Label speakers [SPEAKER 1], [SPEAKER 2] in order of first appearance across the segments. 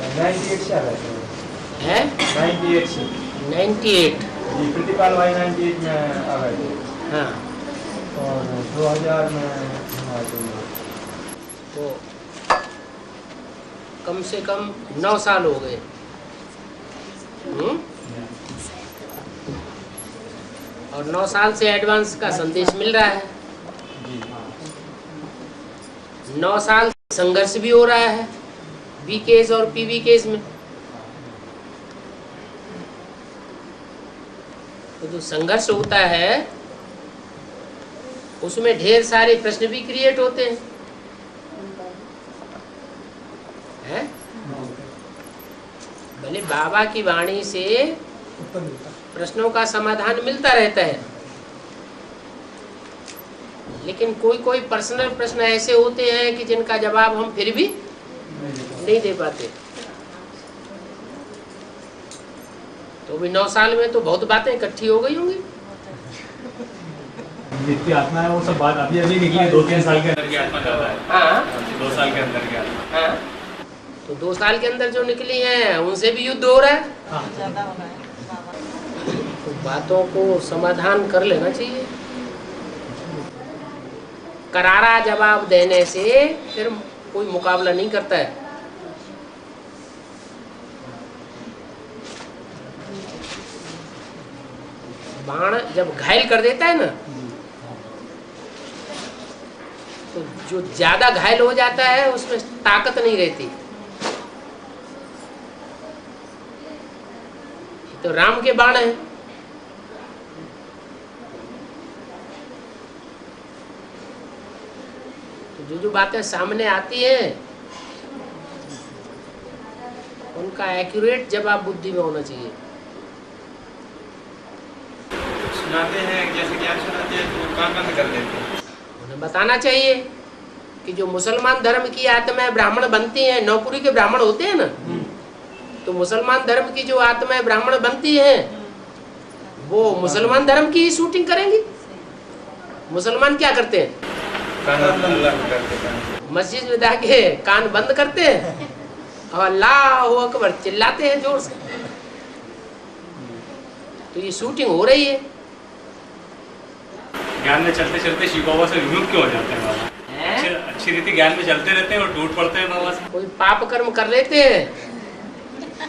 [SPEAKER 1] 98 से आ रहा
[SPEAKER 2] है
[SPEAKER 1] 98 से
[SPEAKER 2] 98।
[SPEAKER 1] जी, प्रतिपाल भाई 98 में आ गए थे
[SPEAKER 2] हाँ,
[SPEAKER 1] और 2000 में हम आए थे।
[SPEAKER 2] तो कम से कम 9 साल हो गए। और 9 साल से एडवांस का संदेश मिल रहा है। 9 साल संघर्ष भी हो रहा है वी केस और पीवी केस में। तो जो संघर्ष होता है उसमें ढेर सारे प्रश्न भी क्रिएट होते हैं, है? भले बाबा की वाणी से प्रश्नों का समाधान मिलता रहता है, लेकिन कोई कोई पर्सनल प्रश्न ऐसे होते हैं कि जिनका जवाब हम फिर भी नहीं दे पाते। तो भी 9 साल में तो बहुत बातें इकट्ठी हो गई होंगी।
[SPEAKER 3] जितनी आत्मा है वो सब बात अभी अभी निकली 2-3 साल के अंदर की आत्मा ज्यादा है।
[SPEAKER 2] हाँ,
[SPEAKER 3] 2 साल के अंदर की आत्मा।
[SPEAKER 2] हाँ, तो 2 साल के अंदर जो निकली हैं उनसे भी युद्ध हो रहा है।
[SPEAKER 4] ज्यादा हो रहा है।
[SPEAKER 2] तो बातों को समाधान कर लेना चाहिए। करारा जवाब देने से फिर कोई मुकाबला नहीं करता है। बाण जब घायल कर देता है ना, तो जो ज्यादा घायल हो जाता है उसमें ताकत नहीं रहती। तो राम के बाण है, तो जो बातें सामने आती हैं उनका एक्यूरेट जवाब बुद्धि में होना चाहिए।
[SPEAKER 5] सुनाते हैं जैसे ज्ञान सुनाते हैं तो कान बंद कर देते हैं।
[SPEAKER 2] उन्हें बताना चाहिए कि जो मुसलमान धर्म की आत्माएं ब्राह्मण बनती हैं, नौपुरी के ब्राह्मण होते हैं ना, तो मुसलमान धर्म की जो आत्माएं ब्राह्मण बनती हैं वो मुसलमान धर्म की ही शूटिंग करेंगी। मुसलमान क्या करते हैं?
[SPEAKER 5] कान अल्लाह को करते हैं।
[SPEAKER 2] मस्जिद में जाके कान बंद करते हैं और अल्लाहू अकबर चिल्लाते हैं जोर से। तो ये शूटिंग हो रही है।
[SPEAKER 3] ज्ञान में चलते चलते शिव बाबा से विमुख क्यों हो जाते हैं बाबा? अच्छी रीति ज्ञान में चलते रहते हैं और टूट पड़ते हैं बाबा से।
[SPEAKER 2] कोई पाप कर्म कर लेते हैं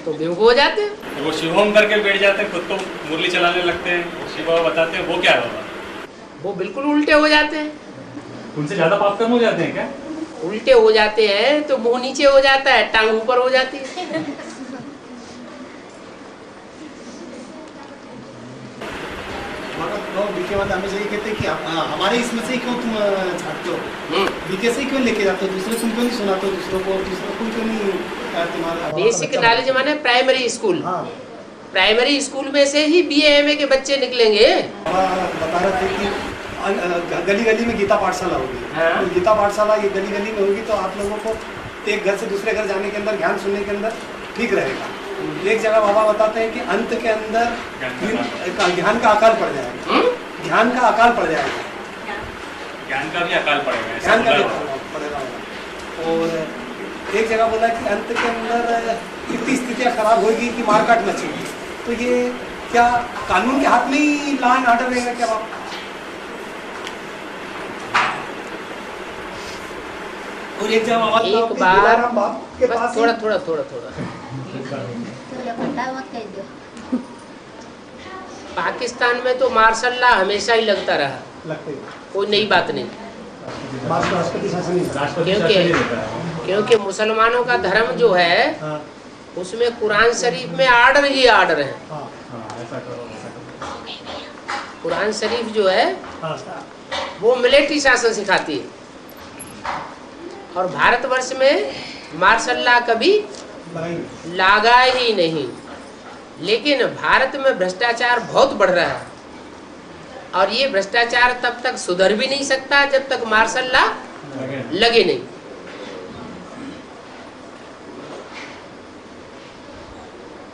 [SPEAKER 2] तो विमुख हो जाते हैं।
[SPEAKER 3] तो वो शिवोम करके बैठ जाते हैं, खुद तो मुरली चलाने लगते हैं। शिव बाबा बताते हैं वो क्या है बाबा?
[SPEAKER 2] वो बिल्कुल उल्टे हो जाते हैं।
[SPEAKER 3] उनसे ज्यादा पाप कर्म हो जाते हैं क्या?
[SPEAKER 2] उल्टे हो जाते हैं तो मुंह नीचे हो जाता है, टांग ऊपर हो जाती है।
[SPEAKER 6] बीके बाद हमेशा ये कहते हैं कि हमारे इसमें से क्यों तुम झाड़ते हो, बीके से क्यों लेके जाते हो, दूसरे तुम क्यों नहीं सुनाते हो, दूसरों को क्यों नहीं तुम्हारा
[SPEAKER 2] बेसिक नॉलेज माने प्राइमरी स्कूल।
[SPEAKER 6] हाँ,
[SPEAKER 2] प्राइमरी स्कूल में से ही BA MA के बच्चे निकलेंगे।
[SPEAKER 6] बता रहे थे कि गली गली में गीता पाठशाला होगी।
[SPEAKER 2] हाँ।
[SPEAKER 6] तो गीता पाठशाला ये गली गली में होगी तो आप लोगों को एक घर से दूसरे घर जाने के अंदर ज्ञान सुनने के अंदर ठीक रहेगा। एक जगह बाबा बताते हैं कि अंत के अंदर ज्ञान का अकाल पड़ जाएगा। ज्ञान का अकाल पड़ जाएगा।
[SPEAKER 3] ज्ञान का भी अकाल पड़ेगा, ऐसा
[SPEAKER 6] ज्ञान का भी
[SPEAKER 3] बोला है।
[SPEAKER 6] अकाल पड़ेगा। और एक जगह बोला कि अंत के अंदर इतनी स्थितियाँ खराब होगी कि मारकाट मचेगी। तो ये क्या कानून के हाथ में ही लॉ एंड ऑर्डर रहेगा क्या बाबा? और एक जगह
[SPEAKER 2] एक बार बस थोड़ा थोड़ा थोड़ा थोड़ा पाकिस्तान में तो मार्शल लॉ हमेशा ही लगता रहा, कोई नई बात नहीं।
[SPEAKER 6] राष्ट्रपति शासन ही था।
[SPEAKER 2] क्योंकि मुसलमानों का धर्म जो है उसमें कुरान शरीफ में आर्डर ही आर्डर है। कुरान शरीफ जो है वो मिलिट्री शासन सिखाती है, और भारतवर्ष में मार्शल लॉ कभी लगा ही नहीं। लेकिन भारत में भ्रष्टाचार बहुत बढ़ रहा है, और ये भ्रष्टाचार तब तक सुधर भी नहीं सकता जब तक मार्शल लॉ लगे नहीं।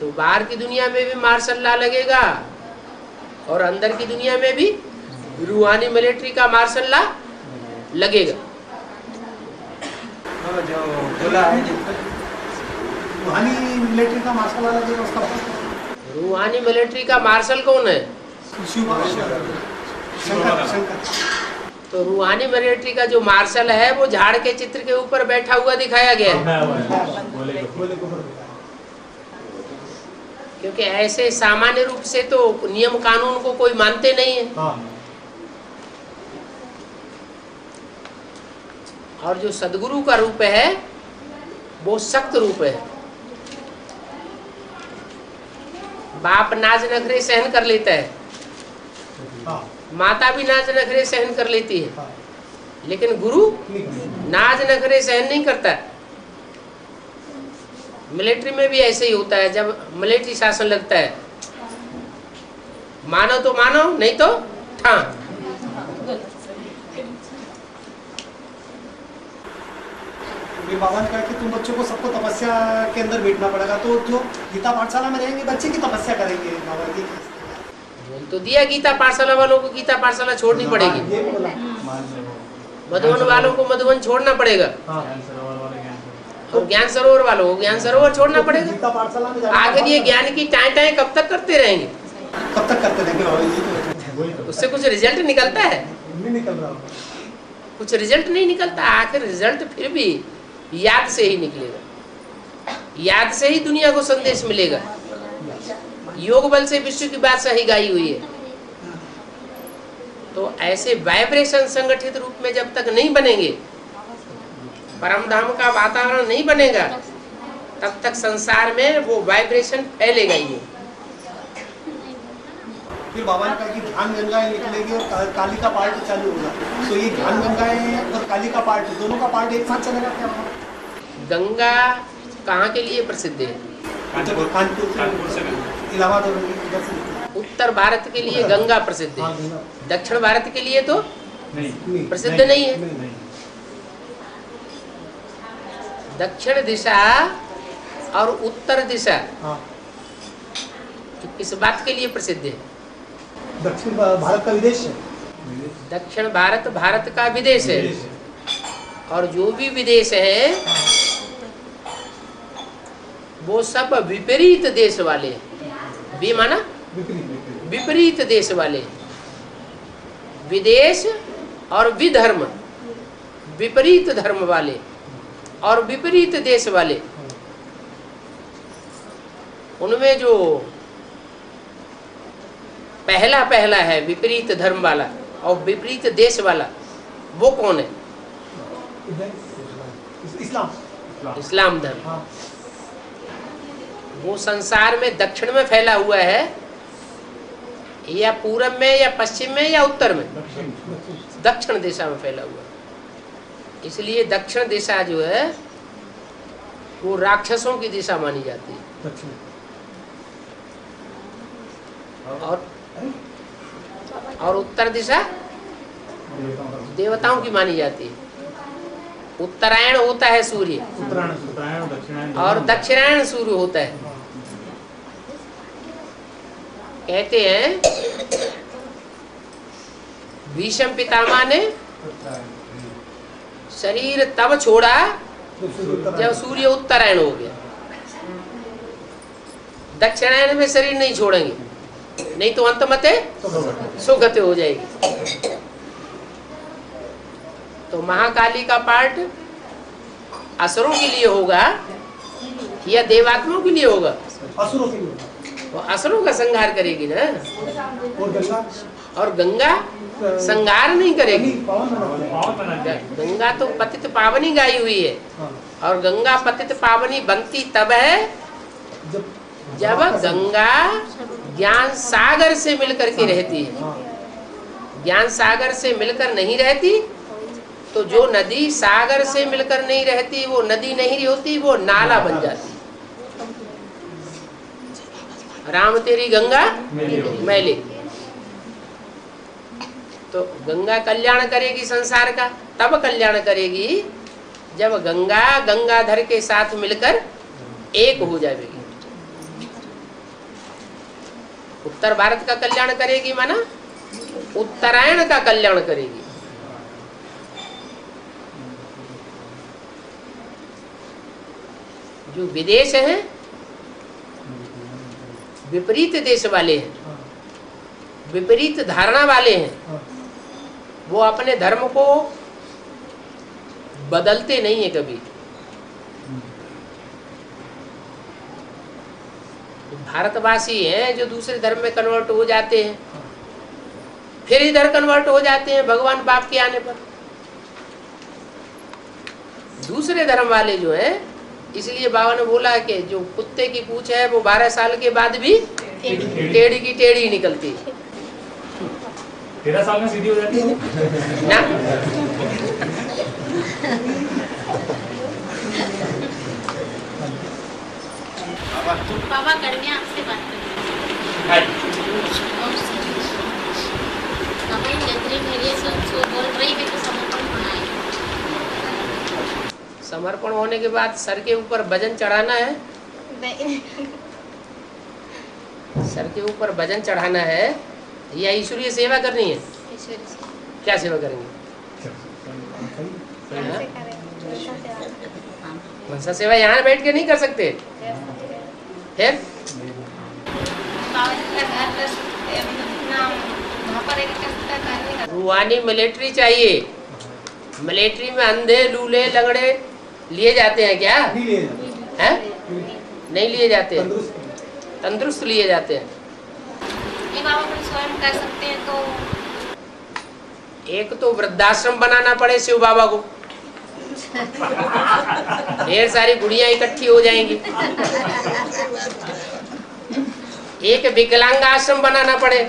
[SPEAKER 2] तो बाहर की दुनिया में भी मार्शल लॉ लगेगा और अंदर की दुनिया में भी रूहानी मिलिट्री का मार्शल लॉ लगेगा।
[SPEAKER 5] जो बोला है
[SPEAKER 6] रूहानी मिलिट्री का मार्शल वाला जो उसका पता?
[SPEAKER 2] रूहानी मिलिट्री का मार्शल कौन है?
[SPEAKER 6] शिव शंकर शंकर।
[SPEAKER 2] तो रूहानी मिलिट्री का जो मार्शल है वो झाड़ के चित्र के ऊपर बैठा हुआ दिखाया गया है।
[SPEAKER 6] बोले को ऊपर।
[SPEAKER 2] क्योंकि ऐसे सामान्य रूप से तो नियम कानून को कोई मानते नहीं है।
[SPEAKER 6] हाँ।
[SPEAKER 2] और जो सदगुरु का रूप है वो सख्त रूप है। बाप नाज नखरे सहन कर लेता है,
[SPEAKER 6] हाँ।
[SPEAKER 2] माता भी नाज नखरे सहन कर लेती है,
[SPEAKER 6] हाँ।
[SPEAKER 2] लेकिन गुरु नाज नखरे सहन नहीं करता। मिलिट्री में भी ऐसे ही होता है। जब मिलिट्री शासन लगता है, मानो तो मानो, नहीं तो ठां।
[SPEAKER 6] बाबा ने कहा कि तुम बच्चों को सबको तपस्या के अंदर बैठना पड़ेगा, तो जो गीता पाठशाला में रहेंगे बच्चे की तपस्या करेंगे बाबा जी।
[SPEAKER 2] बोल तो दिया गीता पाठशाला वालों को गीता पाठशाला छोड़नी पड़ेगी,
[SPEAKER 6] ये बोला।
[SPEAKER 2] मधुबन वालों को मधुबन छोड़ना पड़ेगा,
[SPEAKER 6] हाँ।
[SPEAKER 2] और ज्ञान सरोवर वालों को ज्ञान सरोवर छोड़ना पड़ेगा।
[SPEAKER 6] गीता पाठशाला में जाके
[SPEAKER 2] आखिर ये ज्ञान की टाएं टाएं कब तक करते रहेंगे?
[SPEAKER 6] कब तक करते रहेंगे बाबा जी?
[SPEAKER 2] उससे कुछ रिजल्ट निकलता है?
[SPEAKER 6] नहीं निकल रहा।
[SPEAKER 2] कुछ रिजल्ट नहीं निकलता। आखिर रिजल्ट फिर भी याद से ही निकलेगा। याद से ही दुनिया को संदेश मिलेगा। योग बल से विश्व की बात सही गाई हुई है। तो ऐसे वाइब्रेशन संगठित रूप में जब तक नहीं बनेंगे, परम धाम का वातावरण नहीं बनेगा, तब तक संसार में वो वाइब्रेशन फैलेगा ही नहीं।
[SPEAKER 6] फिर बाबा ने कहा कि ध्यान गंगाएं निकलेगी और काली का पार्ट चालू होगा। तो ये ध्यान गंगाएं और काली का पार्ट, दोनों का पार्ट एक साथ चलेगा क्या?
[SPEAKER 2] गंगा कहाँ के लिए प्रसिद्ध है?
[SPEAKER 6] कानपुर से इलाहाबाद और इधर से।
[SPEAKER 2] उत्तर भारत के लिए गंगा प्रसिद्ध है, दक्षिण भारत के लिए तो प्रसिद्ध नहीं है। दक्षिण दिशा और उत्तर दिशा किस बात के लिए प्रसिद्ध है?
[SPEAKER 6] दक्षिण भारत का विदेश है।
[SPEAKER 2] दक्षिण भारत भारत का विदेश है, और जो भी विदेश है वो सब विपरीत देश वाले हैं। भी माना विपरीत देश वाले। विदेश और विधर्म, विपरीत धर्म वाले और विपरीत देश वाले। उनमें जो पहला है विपरीत धर्म वाला और विपरीत देश वाला, वो कौन है? इस्लाम धर्म। वो संसार में दक्षिण में फैला हुआ है, या पूरब में या पश्चिम में या उत्तर में? दक्षिण दिशा में फैला हुआ है। इसलिए दक्षिण दिशा जो है वो राक्षसों की दिशा मानी जाती है, और उत्तर दिशा देवताओं की मानी जाती है। उत्तरायण होता है सूर्य, और दक्षिणायण सूर्य होता है। कहते हैं भीष्म पितामह ने शरीर तब छोड़ा जब सूर्य उत्तरायण हो गया। दक्षिणायन में शरीर नहीं छोड़ेंगे, नहीं तो अंतमते सुगति हो जाएगी। तो महाकाली का पार्ट असुरों के लिए होगा या देवात्माओं के लिए होगा?
[SPEAKER 6] असुरों के लिए।
[SPEAKER 2] वो असुरों का संहार करेगी ना। और गंगा संहार नहीं करेगी। गंगा तो पतित पावनी गाई हुई है, और गंगा पतित पावनी बनती तब है जब गंगा ज्ञान सागर से मिलकर के रहती है। ज्ञान सागर से मिलकर नहीं रहती तो जो नदी सागर से मिलकर नहीं रहती वो नदी नहीं होती, वो नाला बन जाती। राम तेरी गंगा मैली। तो गंगा कल्याण करेगी संसार का, तब कल्याण करेगी जब गंगा गंगाधर के साथ मिलकर एक हो जाएगी। उत्तर भारत का कल्याण करेगी माना उत्तरायण का कल्याण करेगी। जो विदेश हैं, विपरीत देश वाले हैं, विपरीत धारणा वाले हैं, वो अपने धर्म को बदलते नहीं है कभी। भारतवासी हैं जो दूसरे धर्म में कन्वर्ट हो जाते हैं, फिर इधर कन्वर्ट हो जाते हैं भगवान बाप के आने पर। दूसरे धर्म वाले जो हैं, इसलिए बाबा ने बोला कि जो कुत्ते की पूंछ है वो 12 साल के बाद भी टेढ़ी की टेढ़ी ही निकलती है
[SPEAKER 3] 13 साल में सीधी हो जाती है
[SPEAKER 2] ना।
[SPEAKER 7] बाबा करेंगे आपसे बात करेंगे। बाबा ये नजरी मेरे से बोल रही है कि समर्पण होना है।
[SPEAKER 2] समर्पण होने के बाद सर के ऊपर वजन चढ़ाना है। सर के ऊपर वजन चढ़ाना है या ईश्वरीय सेवा करनी है? क्या सेवा करेंगे? मनसा सेवा यहाँ बैठ के नहीं कर सकते। फिर रूहानी मिलिट्री चाहिए। मिलिट्री में अंधे लूले लगड़े लिए जाते हैं क्या? हैं? नहीं लिए जाते, तंदुरुस्त लिए जाते हैं।
[SPEAKER 7] स्वयं कर सकते हैं तो
[SPEAKER 2] एक तो वृद्धाश्रम बनाना पड़े शिव बाबा को, ढेर सारी गुड़ियां इकट्ठी हो जाएंगी। एक विकलांग आश्रम बनाना पड़े,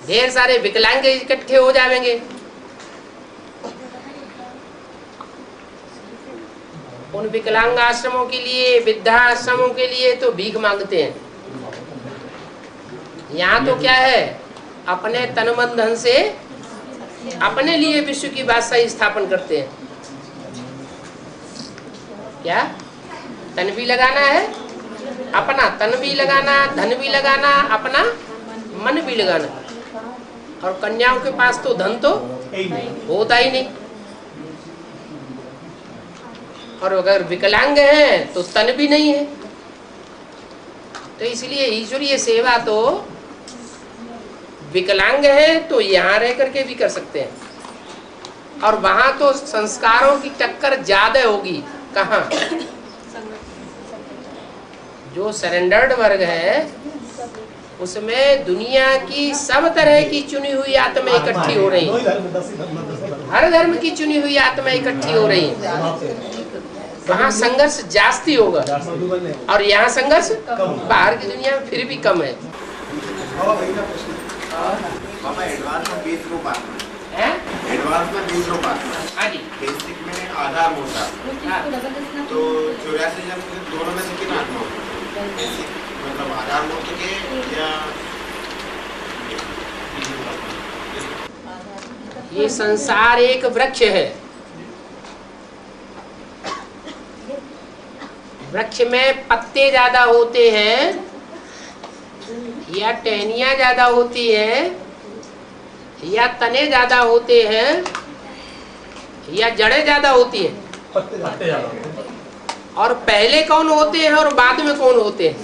[SPEAKER 2] ढेर सारे विकलांग इकट्ठे हो जाएंगे। उन विकलांग आश्रमों के लिए, वृद्धाश्रमों के लिए तो भीख मांगते हैं। यहाँ तो क्या है, अपने तन मन धन से अपने लिए विश्व की बादशाही स्थापन करते हैं। क्या तन भी लगाना है, अपना तन भी लगाना, धन भी लगाना, अपना मन भी लगाना। और कन्याओं के पास तो धन तो होता ही नहीं, और अगर विकलांग हैं तो तन भी नहीं है। तो इसलिए ईश्वरीय सेवा तो विकलांग है तो यहाँ रह करके भी कर सकते हैं, और वहां तो संस्कारों की टक्कर ज्यादा होगी। कहाँ? जो सरेंडर्ड वर्ग है उसमें दुनिया की सब तरह की चुनी हुई आत्मा इकट्ठी हो रही है, हर धर्म की चुनी हुई आत्मा इकट्ठी हो रही है। वहाँ संघर्ष जास्ती होगा और यहाँ संघर्ष बाहर की दुनिया में फिर भी कम है।
[SPEAKER 8] बाबा एडवांस में 20 रूप आत्मा है, एडवांस में 20 रूप आत्मा है, बेसिक में आधार मूर्त आत्मा। तो 84 जन्म दोनों में से किन आत्मा होती है? बेसिक मतलब आधार मूर्त के या
[SPEAKER 2] ये संसार एक वृक्ष है, वृक्ष में पत्ते ज्यादा होते हैं या टहनियाँ ज्यादा होती है या तने ज्यादा होते हैं या जड़ें ज्यादा होती है?
[SPEAKER 1] पत्ते ज्यादा होते हैं।
[SPEAKER 2] और पहले कौन होते हैं और बाद में कौन होते हैं?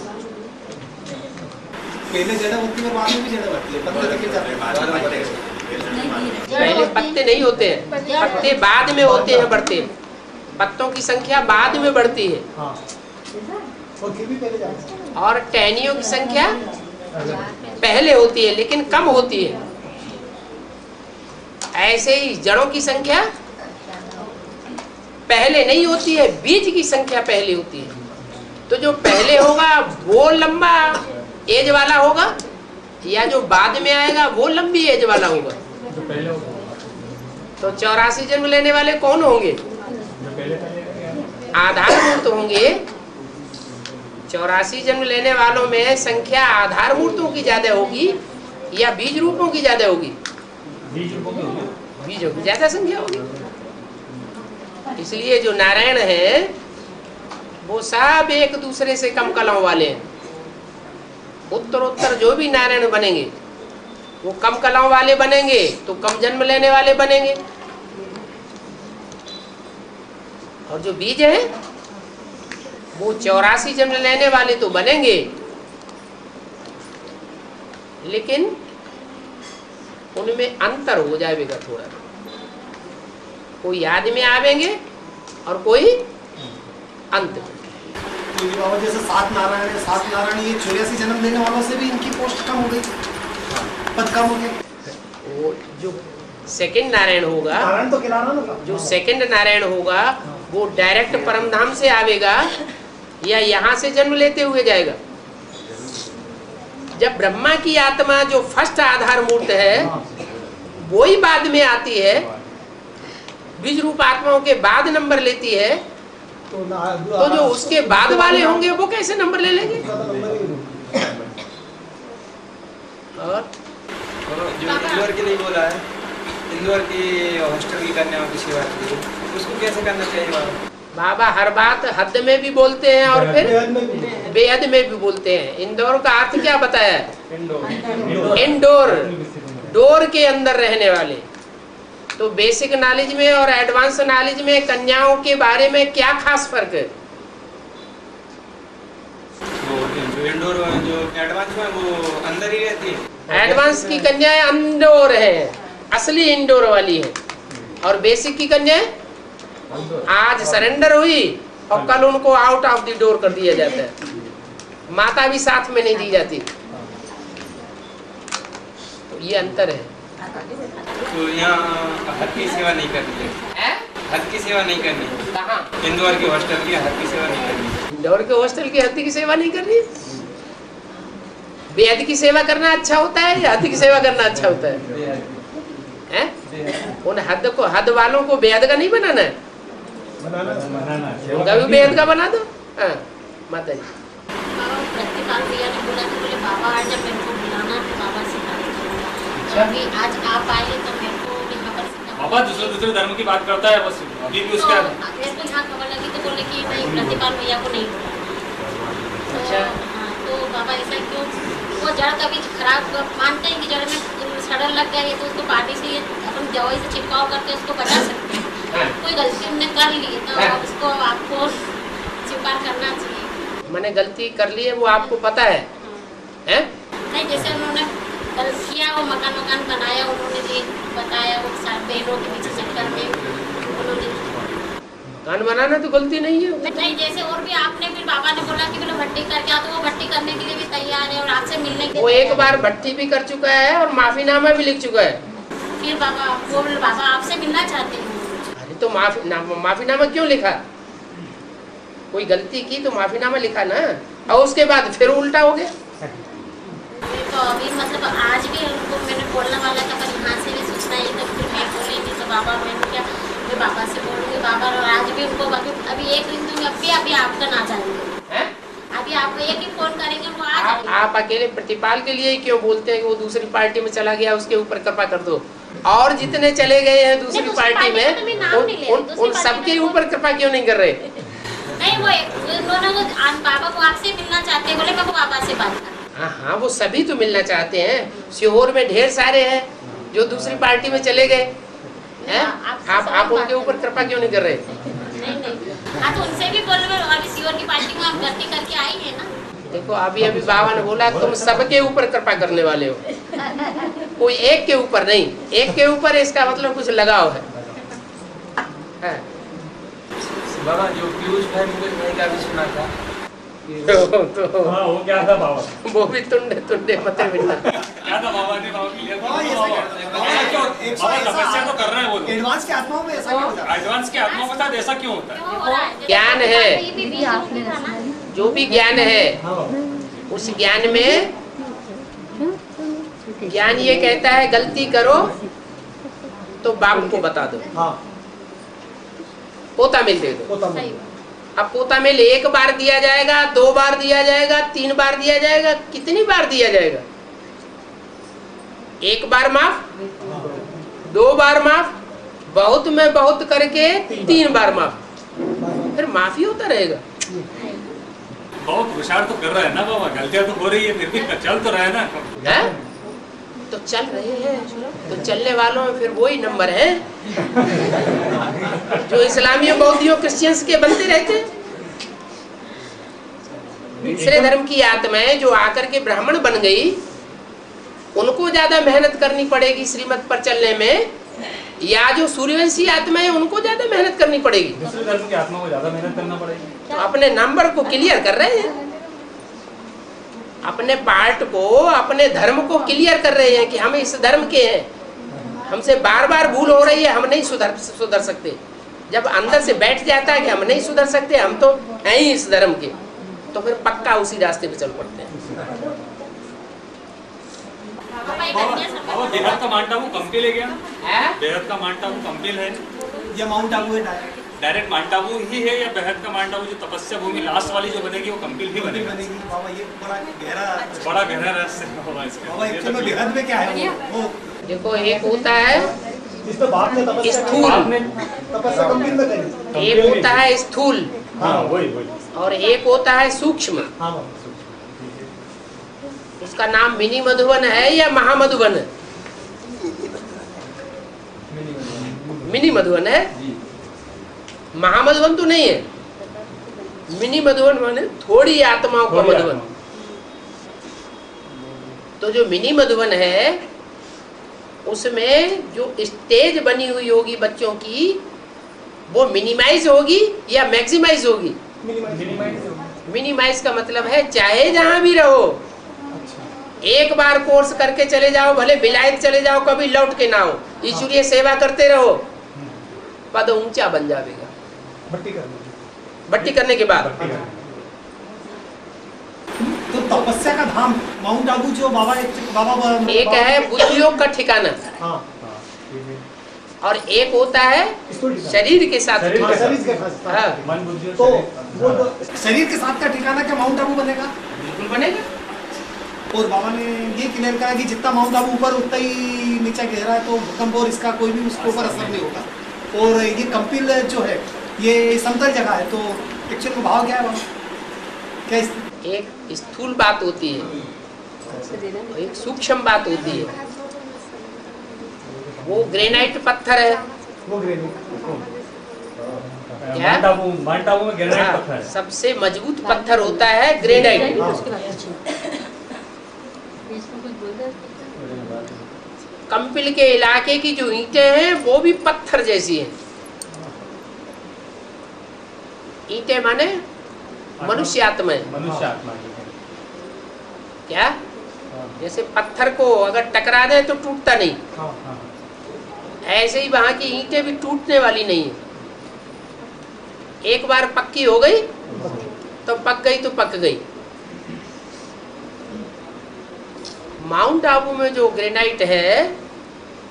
[SPEAKER 6] पहले जड़ होती है और बाद में भी जड़ बढ़ती है। पत्ते तक जाते हैं,
[SPEAKER 2] पहले पत्ते नहीं होते हैं, पत्ते बाद में होते हैं, बढ़ते हैं। पत्तों की संख्या बाद में बढ़ती है।
[SPEAKER 6] हाँ। और फिर भी पहले जाते हैं।
[SPEAKER 2] और टहनियों की संख्या पहले होती है लेकिन कम होती है। ऐसे ही जड़ों की संख्या पहले नहीं होती है, बीज की संख्या पहले होती है। तो जो पहले होगा वो लंबा एज वाला होगा या जो बाद में आएगा वो लंबी एज वाला होगा?
[SPEAKER 1] जो पहले होगा।
[SPEAKER 2] तो 84 जन्म लेने वाले कौन होंगे? आधार मूर्त होंगे। 84 जन्म लेने वालों में संख्या आधार मूर्तों की ज्यादा होगी या बीज रूपों की ज्यादा होगी? बीजों की ज्यादा संख्या होगी। इसलिए जो नारायण है वो सब एक दूसरे से कम कलाओं वाले हैं। उत्तरोत्तर जो भी नारायण बनेंगे वो कम कलाओं वाले बनेंगे तो कम जन्म लेने वाले बनेंगे। और जो बीज है वो 84 जन्म लेने वाले तो बनेंगे, लेकिन उनमें अंतर हो जाएगा थोड़ा। कोई आदि में आवेंगे और कोई अंत में।
[SPEAKER 6] तो ये बाबा जैसे 7 नारायण है, 7 नारायण ये 84 जन्म लेने वालों से भी इनकी पोस्ट कम हो गई, पद कम हो गया।
[SPEAKER 2] वो जो सेकंड नारायण होगा,
[SPEAKER 6] नारायण तो खिला रहा ना,
[SPEAKER 2] जो सेकंड नारायण होगा वो डायरेक्ट परमधाम से आवेगा या यहाँ से जन्म लेते हुए जाएगा। जब ब्रह्मा की आत्मा जो फर्स्ट आधार मूर्त है वो ही बाद में आती है, बीज रूप आत्माओं के बाद नंबर लेती है, तो जो उसके बाद वाले होंगे वो कैसे नंबर ले लेंगे? और
[SPEAKER 5] जो इंदौर के लिए बोला है, इंदौर की हॉस्टल की कन्याओं की सेवा के लिए, उसको कैसे करना चाहिए
[SPEAKER 2] बाबा? हर बात हद में भी बोलते हैं और फिर बेहद में भी बोलते हैं। इंदौर का अर्थ क्या बताया? इंडोर, डोर के अंदर रहने वाले। तो बेसिक नॉलेज में और एडवांस नॉलेज में कन्याओं के बारे में क्या खास फर्क है?
[SPEAKER 5] इंडोर जो एडवांस में वो अंदर ही रहती है।
[SPEAKER 2] एडवांस की कन्याएं इंडोर है, असली इंडोर वाली है, और बेसिक की कन्याएं आज सरेंडर हुई और कल उनको आउट ऑफ द डोर कर दिया जाता है, माता भी साथ में नहीं दी जाती। तो ये अंतर है।
[SPEAKER 5] तो यहाँ हद की सेवा नहीं करनी है, हद की सेवा नहीं करनी है।
[SPEAKER 2] कहाँ?
[SPEAKER 5] इंदौर की हॉस्टल की हद की सेवा नहीं करनी।
[SPEAKER 2] इंदौर के हॉस्टल की हद की सेवा नहीं करनी? बेहद की सेवा करना अच्छा होता है या हद की सेवा करना अच्छा होता है? हैं? उन हद को, हद वालों को बेहद का नहीं बनाना है, उनका भी बेहद का बना दो। हाँ माता जी।
[SPEAKER 7] प्रतिपाल भैया ने बोला कि बोले बाबा आज जब मेरे को बुलाना तो बाबा सिखा देंगे। अभी आज आप आए तो मेरे को यहाँ पर सिखा।
[SPEAKER 3] बाबा दूसरे धर्म की बात करता है बस, अभी भी उसका
[SPEAKER 7] मेरे को यहाँ खबर लगी तो बोले कि नहीं, प्रतिपाल भैया को नहीं बुलाना।
[SPEAKER 2] अच्छा।
[SPEAKER 7] हाँ, तो बाबा ऐसा क्यों? वो जड़ कभी खराब मानते हैं कि जड़ में सड़न लग गया है तो उसको पार्टी से अपन दवाई से छिड़काव करके उसको बचा सकते हैं। कोई गलती उन्होंने कर ली तो उसको आपको स्वीकार करना चाहिए।
[SPEAKER 2] मैंने गलती कर ली है वो आपको पता है? हैं?
[SPEAKER 7] नहीं, जैसे उन्होंने किया, वो मकान बनाया, उन्होंने जी बताया, वो बहनों के पीछे चक्कर में उन्होंने
[SPEAKER 2] मकान बनाना तो गलती नहीं है।
[SPEAKER 7] नहीं, जैसे और भी आपने फिर बाबा ने बोला कि बोले भट्टी करके आओ, तो वो भट्टी करने के लिए भी तैयार है और आपसे मिलने के लिए।
[SPEAKER 2] वो एक बार भट्टी भी कर चुका है और माफीनामा भी लिख चुका है।
[SPEAKER 7] फिर बाबा वो बाबा आपसे मिलना चाहते हैं।
[SPEAKER 2] अरे तो माफीनामा क्यों लिखा? कोई गलती की तो माफीनामा लिखा ना, और उसके बाद फिर उल्टा हो गया।
[SPEAKER 7] तो अभी मतलब आज भी उनको मैंने बोलने वाला था, पर यहाँ से भी सूचना ये तो फिर मैं बोलेंगी तो बाबा मैंने क्या, मैं बाबा से बोलूँगी। बाबा और आज भी उनको अभी एक दिन दूंगी, अभी आपका ना जाएंगे, अभी आप एक ही फोन करेंगे वो आ जाएंगे। आप
[SPEAKER 2] अकेले प्रतिपाल के लिए क्यों बोलते हैं कि वो दूसरी पार्टी में चला गया, उसके ऊपर कृपा कर दो? और जितने चले गए हैं दूसरी पार्टी में उन सबके ऊपर कृपा क्यों नहीं कर रहे?
[SPEAKER 7] नहीं, वो उन्होंने बाबा को आपसे मिलना चाहते हैं, बोले मैं बाबा से बात करूं।
[SPEAKER 2] हाँ, वो सभी तो मिलना चाहते हैं। सीहोर में ढेर सारे हैं जो दूसरी पार्टी में चले गए हैं। आप उनके ऊपर कृपा क्यों नहीं कर रहे?
[SPEAKER 7] नहीं, हाँ तो उनसे भी बोल रहे, अभी सीहोर की पार्टी में आप भर्ती करके आई है ना।
[SPEAKER 2] देखो अभी बाबा ने बोला तुम सबके ऊपर कृपा करने वाले हो, कोई एक के ऊपर नहीं। एक के ऊपर इसका मतलब कुछ लगाव है।
[SPEAKER 5] बाबा जो पीयूष भाई मुकेश भाई का भी सुना था
[SPEAKER 2] तो
[SPEAKER 3] हाँ वो क्या था बाबा?
[SPEAKER 2] वो भी तुंडे मते मिलना।
[SPEAKER 3] क्या था बाबा ने? बाबा क्लियर
[SPEAKER 6] बाबा ये
[SPEAKER 3] बाबा तपस्या तो कर रहे हैं वो लोग।
[SPEAKER 6] एडवांस के आत्माओं में ऐसा क्यों होता है?
[SPEAKER 3] एडवांस के आत्मा के साथ ऐसा क्यों होता है?
[SPEAKER 2] ज्ञान है, जो भी ज्ञान है उस ज्ञान में ज्ञान ये कहता है गलती करो तो बाप को बता दो, पोता मिल दे दो। अब पोता मिल एक बार दिया जाएगा, 2 बार दिया जाएगा, 3 बार दिया जाएगा, कितनी बार दिया जाएगा? 1 बार माफ, 2 बार माफ, बहुत में बहुत करके 3 बार माफ, फिर माफी होता रहेगा।
[SPEAKER 3] बहुत विचार तो कर रहा है ना बाबा, गलतियां तो हो रही है फिर भी चल तो रहा है ना।
[SPEAKER 2] है? तो चल रहे हैं, तो चलने वालों में फिर वही नंबर है जो इस्लामियों, बौद्धियों, क्रिश्चियंस के बनते रहते हैं। दूसरे धर्म की आत्माएं जो आकर के ब्राह्मण बन गई, उनको ज्यादा मेहनत करनी पड़ेगी श्रीमत पर चलने में, या जो सूर्यवंशी आत्माएं उनको ज्यादा मेहनत करनी पड़ेगी?
[SPEAKER 3] दूसरे धर्म की आत्मा को ज्यादा मेहनत करना पड़ेगी।
[SPEAKER 2] तो अपने नंबर को क्लियर कर रहे हैं, अपने पार्ट को, अपने धर्म को क्लियर कर रहे हैं कि हम इस धर्म के हैं, हमसे बार बार भूल हो रही है, हम नहीं सुधर सकते। जब अंदर से बैठ जाता है कि हम नहीं सुधर सकते, हम तो हैं ही इस धर्म के, तो फिर पक्का उसी रास्ते पे चल पड़ते हैं।
[SPEAKER 3] बाबा बेहद का माउंट आबू कंपील है क्या? बेहद का माउंट आबू कंपील है
[SPEAKER 6] या माउंट आबू है
[SPEAKER 3] डायरेक्ट माउंट आबू ही है, या बेहद का माउंट आबू जो तपस्या भूमि लास्ट वाली जो बनेगी वो कंपील ही बनेगी?
[SPEAKER 6] बाबा ये बड़ा
[SPEAKER 3] गहरा रहस्य होगा इसका।
[SPEAKER 6] बाबा एक्चुअली में बेहद में क्या है वो
[SPEAKER 2] देखो, एक होता है
[SPEAKER 6] इस तो बाप ने
[SPEAKER 2] स्थूल,
[SPEAKER 6] तपस्या कंपील में करी,
[SPEAKER 2] एक होता है स्थूल,
[SPEAKER 3] हाँ वही
[SPEAKER 2] और एक होता है सूक्ष्म। उसका नाम मिनी मधुबन है या महामधुबन है? मिनी मधुबन है, महामधुबन तो नहीं है। मिनी मधुबन माने थोड़ी आत्माओं का मधुबन। तो जो मिनी मधुबन है उसमें जो स्टेज बनी हुई होगी बच्चों की, वो मिनिमाइज होगी या मैक्सिमाइज होगी? मिनिमाइज का मतलब है चाहे जहां भी रहो, एक बार कोर्स करके चले जाओ, भले विलायत चले जाओ, कभी लौट के ना हो, ईश्वरीय सेवा करते रहो, पद ऊंचा बन जाएगा बट्टी करने के बाद।
[SPEAKER 6] तो तपस्या का धाम माउंट आबू जो बाबा
[SPEAKER 2] एक है बुद्धियोग का ठिकाना, और एक होता है शरीर के साथ ठिकाना।
[SPEAKER 6] तो वो शरीर के साथ का ठिकाना क्या माउंट आबू बनेगा?
[SPEAKER 2] बिल्कुल बनेगा।
[SPEAKER 6] और बाबा ने ये क्लियर कहा कि जितना माउंट आबू ऊपर उतना ही नीचे गिरा है, तो भूकंप और इसका कोई भी उसके ऊपर असर नहीं होगा। और ये कंपिल जो है ये समतल जगह है, तो एक्चुअल में भाव क्या है बाबा? क्या
[SPEAKER 2] एक स्थूल बात होती है, एक सूक्ष्म बात होती है। वो ग्रेनाइट पत्थर है,
[SPEAKER 6] वो ग्रेनाइट
[SPEAKER 2] क्या?
[SPEAKER 3] माउंट आबू में ग्रेनाइट पत्थर है।
[SPEAKER 2] सबसे मजबूत पत्थर होता है ग्रेनाइट। कंपिल के इलाके की जो ईंटें हैं वो भी पत्थर जैसी हैं। ईंटें माने मनुष्य आत्मा क्या? जैसे पत्थर को अगर टकरा दे तो टूटता नहीं, ऐसे ही वहां की ईंटें भी टूटने वाली नहीं है। एक बार पक्की हो गई तो पक गई तो पक गई। माउंट आबू में जो ग्रेनाइट है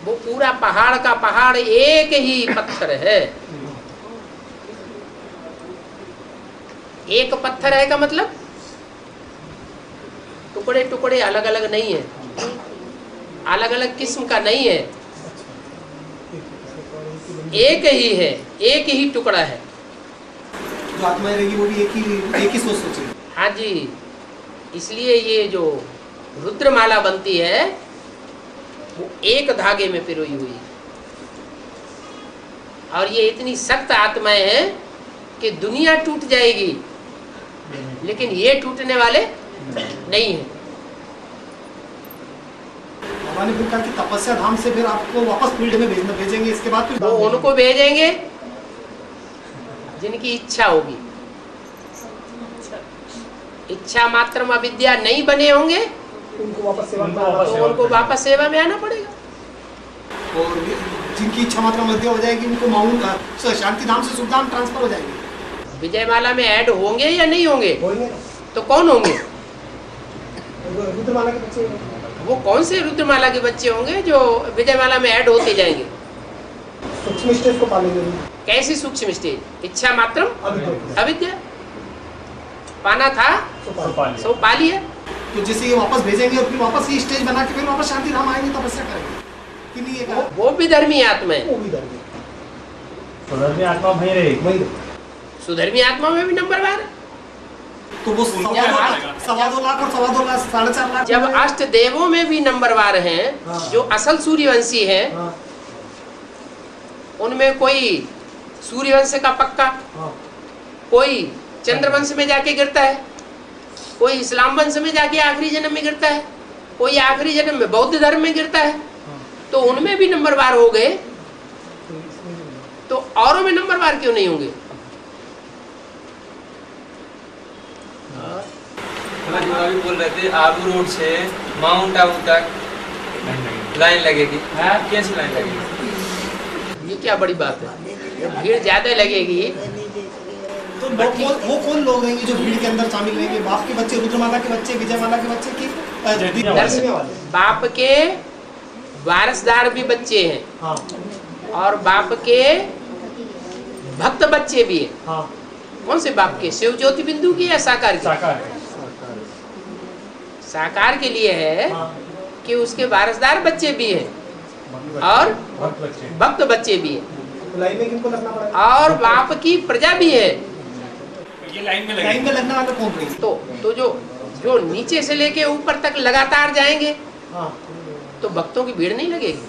[SPEAKER 2] वो पूरा पहाड़ का पहाड़ एक ही पत्थर है। एक पत्थर है का मतलब टुकड़े टुकड़े अलग अलग नहीं है, अलग अलग किस्म का नहीं है, एक ही है, एक ही टुकड़ा है।
[SPEAKER 6] जो आत्मा रहेगी वो भी एक ही सोच सोचेगी।
[SPEAKER 2] हाँ जी, इसलिए ये जो रुद्रमाला बनती है वो एक धागे में पिरोई हुई है, और ये इतनी सख्त आत्माएं हैं कि दुनिया टूट जाएगी लेकिन ये टूटने वाले नहीं है।
[SPEAKER 6] बाबा ने फिर कहा कि तपस्या धाम से फिर आपको वापस फील्ड में भेजेंगे, इसके बाद फिर
[SPEAKER 2] वो उनको भेजेंगे जिनकी इच्छा होगी। इच्छा मात्र अविद्या नहीं बने होंगे
[SPEAKER 6] उनको वापस सेवा
[SPEAKER 2] तो उनको वापस सेवा में आना पड़ेगा।
[SPEAKER 6] और जिनकी इच्छा मात्रा मध्य हो जाएगी उनको माउंट शांति धाम से सुखधाम ट्रांसफर हो जाएगी।
[SPEAKER 2] विजयमाला में ऐड होंगे या नहीं होंगे? तो कौन होंगे?
[SPEAKER 6] रुद्रमाला के बच्चे।
[SPEAKER 2] वो कौन से रुद्रमाला के बच्चे होंगे जो विजयमाला में ऐड होते जाएंगे?
[SPEAKER 6] सूक्ष्म स्टेज को पालेंगे।
[SPEAKER 2] कैसी सूक्ष्म स्टेज? इच्छा मात्र अविद्या पाना था सो पा लिया।
[SPEAKER 6] तो जैसे ये वापस भेजेंगे और फिर वापस ये स्टेज बना के फिर वापस शांति धाम आएंगे, तपस्या करेंगे कि नहीं? ये
[SPEAKER 2] वो भी धर्मी आत्मा है।
[SPEAKER 6] वो भी धर्मी
[SPEAKER 3] सुधर्मी आत्मा वहीं रहेगी।
[SPEAKER 2] सुधर्मी आत्मा में भी नंबर 1 है।
[SPEAKER 6] तो वो 2.25 लाख और 2.25 लाख 4.5 लाख
[SPEAKER 2] जब अष्ट देवों में भी नंबर 1 हैं, जो असल सूर्यवंशी हैं, उनमें कोई सूर्यवंश का पक्का, कोई चंद्रवंश में जाके गिरता है, कोई इस्लाम वंश में जाके आखिरी जन्म में गिरता है, कोई आखिरी जन्म में बौद्ध धर्म में गिरता है, तो उनमें भी नंबरवार हो गए, तो औरों में नंबरवार क्यों नहीं होंगे?
[SPEAKER 5] जो अभी बोल रहे थे आबू रोड से माउंट आबू तक लाइन लगेगी, कैसी लाइन लगेगी?
[SPEAKER 2] ये क्या बड़ी बात है? भीड़ ज्यादा लगेगी
[SPEAKER 6] तो वो कौन लोग रहेंगे जो भीड़ के अंदर शामिल रहेंगे? बाप के बच्चे, रुद्रमाला के बच्चे, विजयमाला के बच्चे की
[SPEAKER 2] बाप के वारसदार भी बच्चे हैं,
[SPEAKER 6] हाँ।
[SPEAKER 2] और बाप के भक्त बच्चे भी हैं।
[SPEAKER 6] हाँ।
[SPEAKER 2] कौन से बाप के? शिव ज्योति बिंदु की या साकार की? साकार के लिए है कि उसके वारसदार बच्चे भी हैं और भक्त बच्चे भी हैं,
[SPEAKER 6] लाइन में किनको लगना पड़ेगा?
[SPEAKER 2] और बाप की प्रजा भी है।
[SPEAKER 3] ये लाइन में
[SPEAKER 6] लगने वाले कौन रहेंगे?
[SPEAKER 2] तो जो नीचे से लेके ऊपर तक लगातार जाएंगे,
[SPEAKER 6] हाँ।
[SPEAKER 2] तो भक्तों की भीड़ नहीं लगेगी।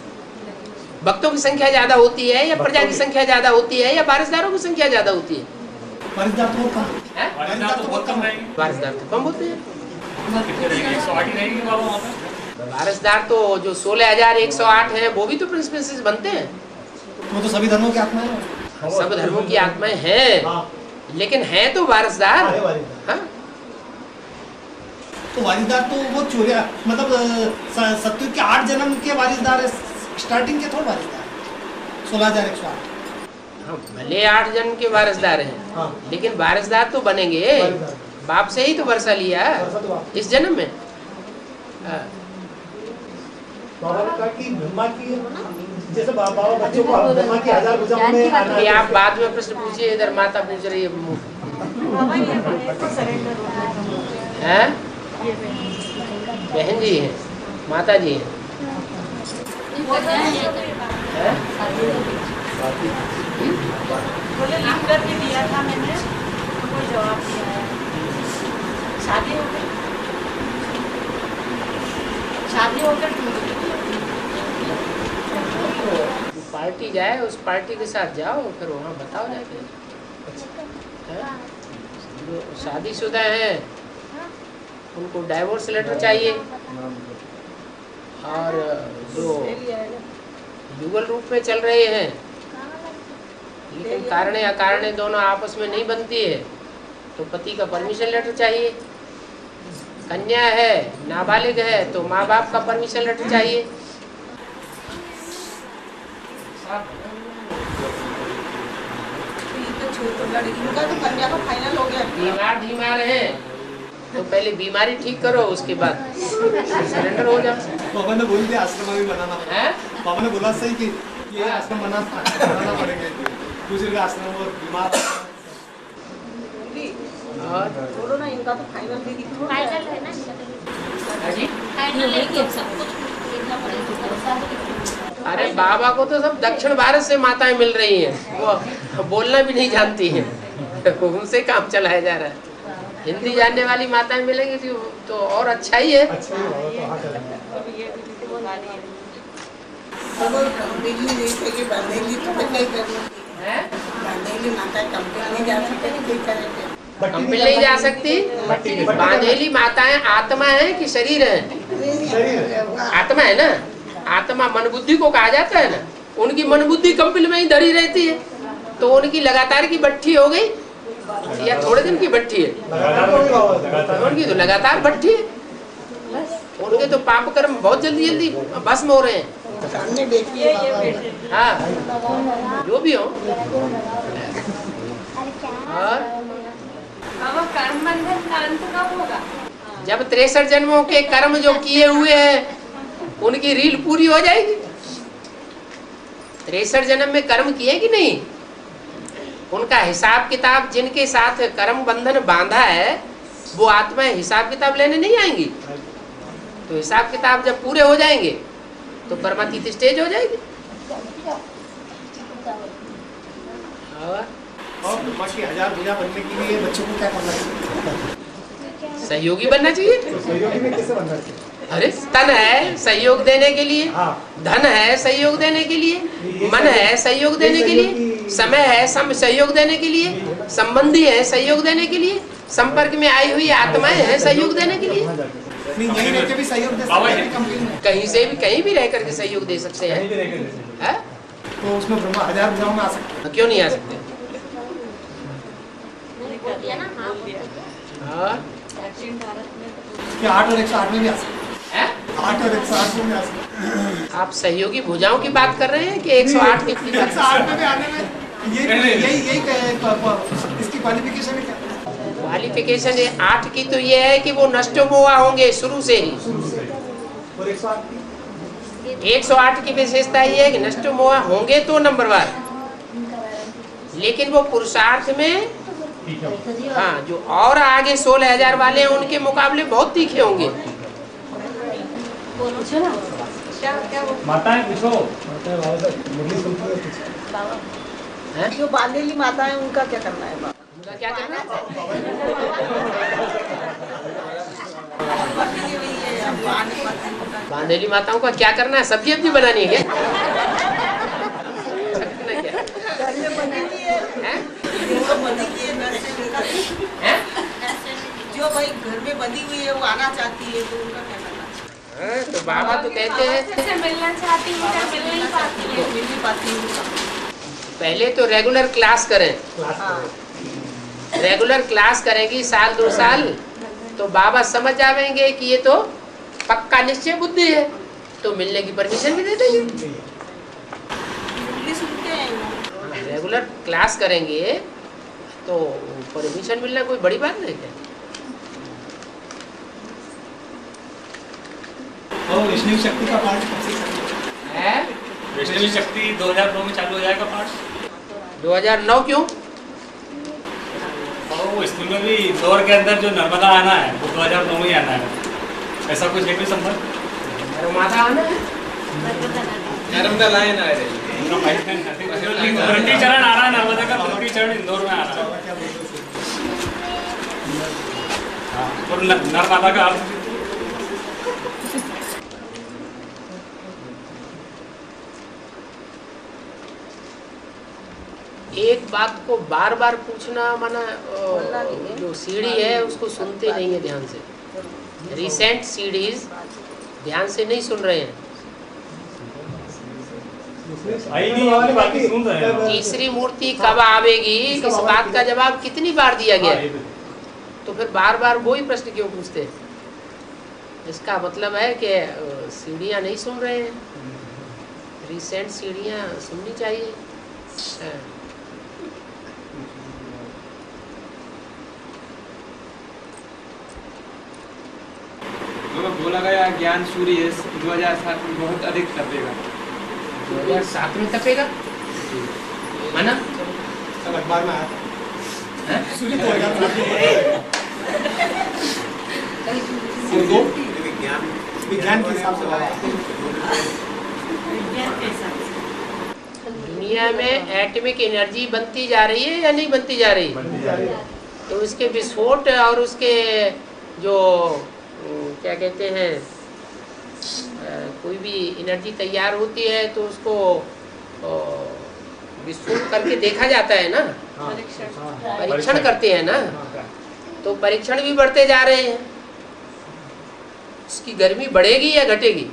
[SPEAKER 2] भक्तों की संख्या ज्यादा होती है या प्रजा की संख्या ज्यादा होती है या वारिसदारों की संख्या ज्यादा होती है?
[SPEAKER 6] वारिसदार तो कम,
[SPEAKER 3] बहुत कम रहेंगे।
[SPEAKER 2] वारिसदार तो कम होते हैं।
[SPEAKER 3] 108 ही रहेंगे बाबा वहाँ पे।
[SPEAKER 2] वारिसदार तो जो 16,108 हैं वो भी तो प्रिंसिपल्स बनते हैं।
[SPEAKER 6] वो तो सभी धर्मों की आत्माएं हैं।
[SPEAKER 2] सब धर्मों की आत्माएं हैं, लेकिन हैं तो वारिसदार। हाँ,
[SPEAKER 6] तो वारिसदार तो वो चोरिया मतलब सत्युग के 8 जन्म के वारिसदार है, स्टार्टिंग के थोड़ा वारिसदार 16,108।
[SPEAKER 2] हाँ, भले 8 जन्म के वारिसदार हैं,
[SPEAKER 6] हाँ।
[SPEAKER 2] लेकिन वारिसदार तो बनेंगे। बाप से ही तो वर्षा लिया इस जन्म में। हाँ।
[SPEAKER 6] बाबा ने कहा कि ब्रह्मा की, जैसे बाबा बच्चों को ब्रह्मा की 1000 भुजाओं में आना
[SPEAKER 2] अभी आप बाद में प्रश्न पूछिए, इधर माता पूछ रही है। बहन जी हैं, माता जी हैं।
[SPEAKER 4] बोले लिख करके दिया था मैंने, तो कोई जवाब नहीं आया। शादी हो गई, शादी होकर
[SPEAKER 2] पार्टी जाए, उस पार्टी के साथ जाओ, फिर वहाँ बताओ जाके। जो शादीशुदा हैं उनको डाइवोर्स लेटर चाहिए, और जो युगल रूप में चल रहे हैं लेकिन कारण अकारणे दोनों आपस में नहीं बनती है, तो पति का परमिशन लेटर चाहिए। कन्या है, नाबालिग है, तो माँ बाप का परमिशन लेटर चाहिए। बीमार है तो पहले बीमारी ठीक करो, उसके बाद सरेंडर हो जाओ।
[SPEAKER 6] बाबा ने बोल दिया आश्रम भी बनाना है। बाबा ने बोला सही कि ये आश्रम बनाना पड़ेगा, दूसरे का आश्रम और बीमार।
[SPEAKER 4] बोलो ना, इनका तो फाइनल भी दिखो।
[SPEAKER 7] फाइनल है ना, फाइनल है कि सब कुछ देखना पड़ेगा।
[SPEAKER 2] अरे बाबा को तो सब दक्षिण भारत से माताएं मिल रही हैं, वो बोलना भी नहीं जानती हैं, उनसे काम चलाया जा रहा है। हिंदी जानने वाली माताएं मिलेंगी तो और अच्छा ही है। कंपिल नहीं जा सकती। बांधेली माताएं आत्मा है कि शरीर है? आत्मा है ना। आत्मा मन बुद्धि को कहा जाता है ना, उनकी मन बुद्धि कंपिल में ही धरी रहती है, तो उनकी लगातार की भट्ठी हो गई या थोड़े दिन की भट्ठी है? उनकी तो लगातार भट्ठी है। उनके तो पाप कर्म बहुत जल्दी जल्दी भस्म हो रहे हैं। हाँ, जो भी हो। और
[SPEAKER 4] कर्म बंधन का अंत कब होगा?
[SPEAKER 2] जब 63 जन्मों के कर्म जो किए हुए हैं उनकी रील पूरी हो जाएगी। 63 जन्म में कर्म किए कि नहीं, उनका हिसाब किताब, जिनके साथ कर्म बंधन बांधा है वो आत्माएं हिसाब किताब लेने नहीं आएंगी। तो हिसाब किताब जब पूरे हो जाएंगे तो परमातीत स्टेज हो जाएगी।
[SPEAKER 6] और ब्रह्मा की 1000 भुजा बनने के लिए बच्चों को क्या करना चाहिए?
[SPEAKER 2] सहयोगी बनना चाहिए।
[SPEAKER 6] सहयोगी में कैसे बनना चाहिए?
[SPEAKER 2] अरे तन है सहयोग देने के लिए, धन है सहयोग देने के लिए, मन है सहयोग देने के लिए, समय है सहयोग देने के लिए, संबंधी है सहयोग देने के लिए, संपर्क में आई हुई आत्माएं हैं सहयोग देने के लिए।
[SPEAKER 6] नहीं, यहीं रह के भी सहयोग दे सकते हैं कंपनी में।
[SPEAKER 2] कहीं से भी कहीं भी रह करके सहयोग दे सकते हैं, हैं?
[SPEAKER 6] तो उसमें ब्रह्मा 1000 भुजाओं में आ सकते
[SPEAKER 2] क्यों नहीं आ सकते?
[SPEAKER 7] बोल दिया ना, हाँ बोल दिया।
[SPEAKER 2] हाँ?
[SPEAKER 4] दक्षिण भारत में तो
[SPEAKER 6] हैं। 8 और 108 में भी आ सकते
[SPEAKER 2] हैं?
[SPEAKER 6] हैं। 8 और 108 में भी आ सकते हैं।
[SPEAKER 2] आप सहयोगी भुजाओं की बात कर रहे हैं कि 108 की?
[SPEAKER 6] 108 में भी आने में यही इसकी क्वालिफिकेशन है क्या?
[SPEAKER 2] क्वालिफिकेशन 8 की तो ये है कि वो नष्टोमोआ होंगे शुरू से ही।
[SPEAKER 6] और 108 की
[SPEAKER 2] 108 की विशेषता ये है कि नष्टोमोआ होंगे तो नंबरवार, लेकिन वो पुरुषार्थ में हाँ जो और आगे 16,000 वाले हैं उनके मुकाबले बहुत तीखे होंगे।
[SPEAKER 4] पूछो ना क्या वो
[SPEAKER 3] माताएं पूछो।
[SPEAKER 4] बाबा
[SPEAKER 2] हैं?
[SPEAKER 9] जो बांधेली माता है उनका क्या करना है बाबा?
[SPEAKER 2] उनका क्या करना है? बांधेली माताओं का क्या करना है? सब्जी वब्जी बनानी है क्या? करना क्या?
[SPEAKER 9] घर में बनी हुई है,
[SPEAKER 2] हैं?
[SPEAKER 9] जो बंधी हुई है घर से उनका,
[SPEAKER 2] हैं?
[SPEAKER 9] जो भाई घर में बंधी हुई है वो आना चाहती है तो उनका क्या करना है?
[SPEAKER 2] हाँ, तो बाबा तो कहते हैं
[SPEAKER 7] से मिलना चाहती हूँ क्या मिल नहीं पाती है।
[SPEAKER 9] मिल नहीं पाती है।
[SPEAKER 2] पहले तो रेगुलर क्लास करें।
[SPEAKER 9] हाँ,
[SPEAKER 2] रेगुलर क्लास करेंगी साल 2 साल तो बाबा समझ जाएंगे कि ये तो पक्का निश्चय बुद्धि है, तो मिलने की परमिशन भी दे देंगे।
[SPEAKER 9] इंग्लिश सुनते हैं वो।
[SPEAKER 2] रेगुलर क्लास करेंगे तो परमिशन मिलना कोई बड़ी बात नहीं है।
[SPEAKER 6] और वैष्णवी शक्ति का पाठ कब से चालू
[SPEAKER 2] है?
[SPEAKER 3] वैष्णवी शक्ति 2009 में चालू हो जाएगा पाठ।
[SPEAKER 2] 2009 क्यों?
[SPEAKER 3] और वो स्कूल में भी इंदौर के अंदर जो नर्मदा आना है वो 2009 में ही आना है, ऐसा कुछ है कोई संबंध?
[SPEAKER 2] माता आना है?
[SPEAKER 5] नर्मदा लाइन आ रही
[SPEAKER 3] धरती चरण आ रहा है, नर्मदा का धरती चरण इंदौर में आ रहा है। हाँ, और नर्मदा का अर्थ
[SPEAKER 2] एक बात को बार बार पूछना माना जो सीढ़ी है उसको सुनते नहीं है ध्यान से। रिसेंट सीडीज ध्यान से नहीं सुन रहे हैं।
[SPEAKER 3] आई नहीं वाली बातें सुन रहे हैं।
[SPEAKER 2] तीसरी मूर्ति कब आवेगी इस बात का जवाब कितनी बार दिया गया है, तो फिर बार बार वही प्रश्न क्यों पूछते हैं? इसका मतलब है कि सीढ़ियाँ नहीं सुन रहे हैं। रिसेंट सीढ़ियाँ सुननी चाहिए।
[SPEAKER 5] बोला गया ज्ञान सूर्य 2007 में बहुत अधिक तपेगा।
[SPEAKER 2] 2007 में तपेगा माना?
[SPEAKER 6] कल अखबार में आया था। सूर्य को विज्ञान के हिसाब से लगाया।
[SPEAKER 2] दुनिया में एटॉमिक एनर्जी बनती जा रही है या नहीं बनती जा रही? तो उसके विस्फोट और उसके जो क्या कहते हैं कोई भी एनर्जी तैयार होती है तो उसको विस्फोट करके देखा जाता है ना, परीक्षण करते हैं ना, तो परीक्षण भी बढ़ते जा रहे हैं। उसकी गर्मी बढ़ेगी या घटेगी?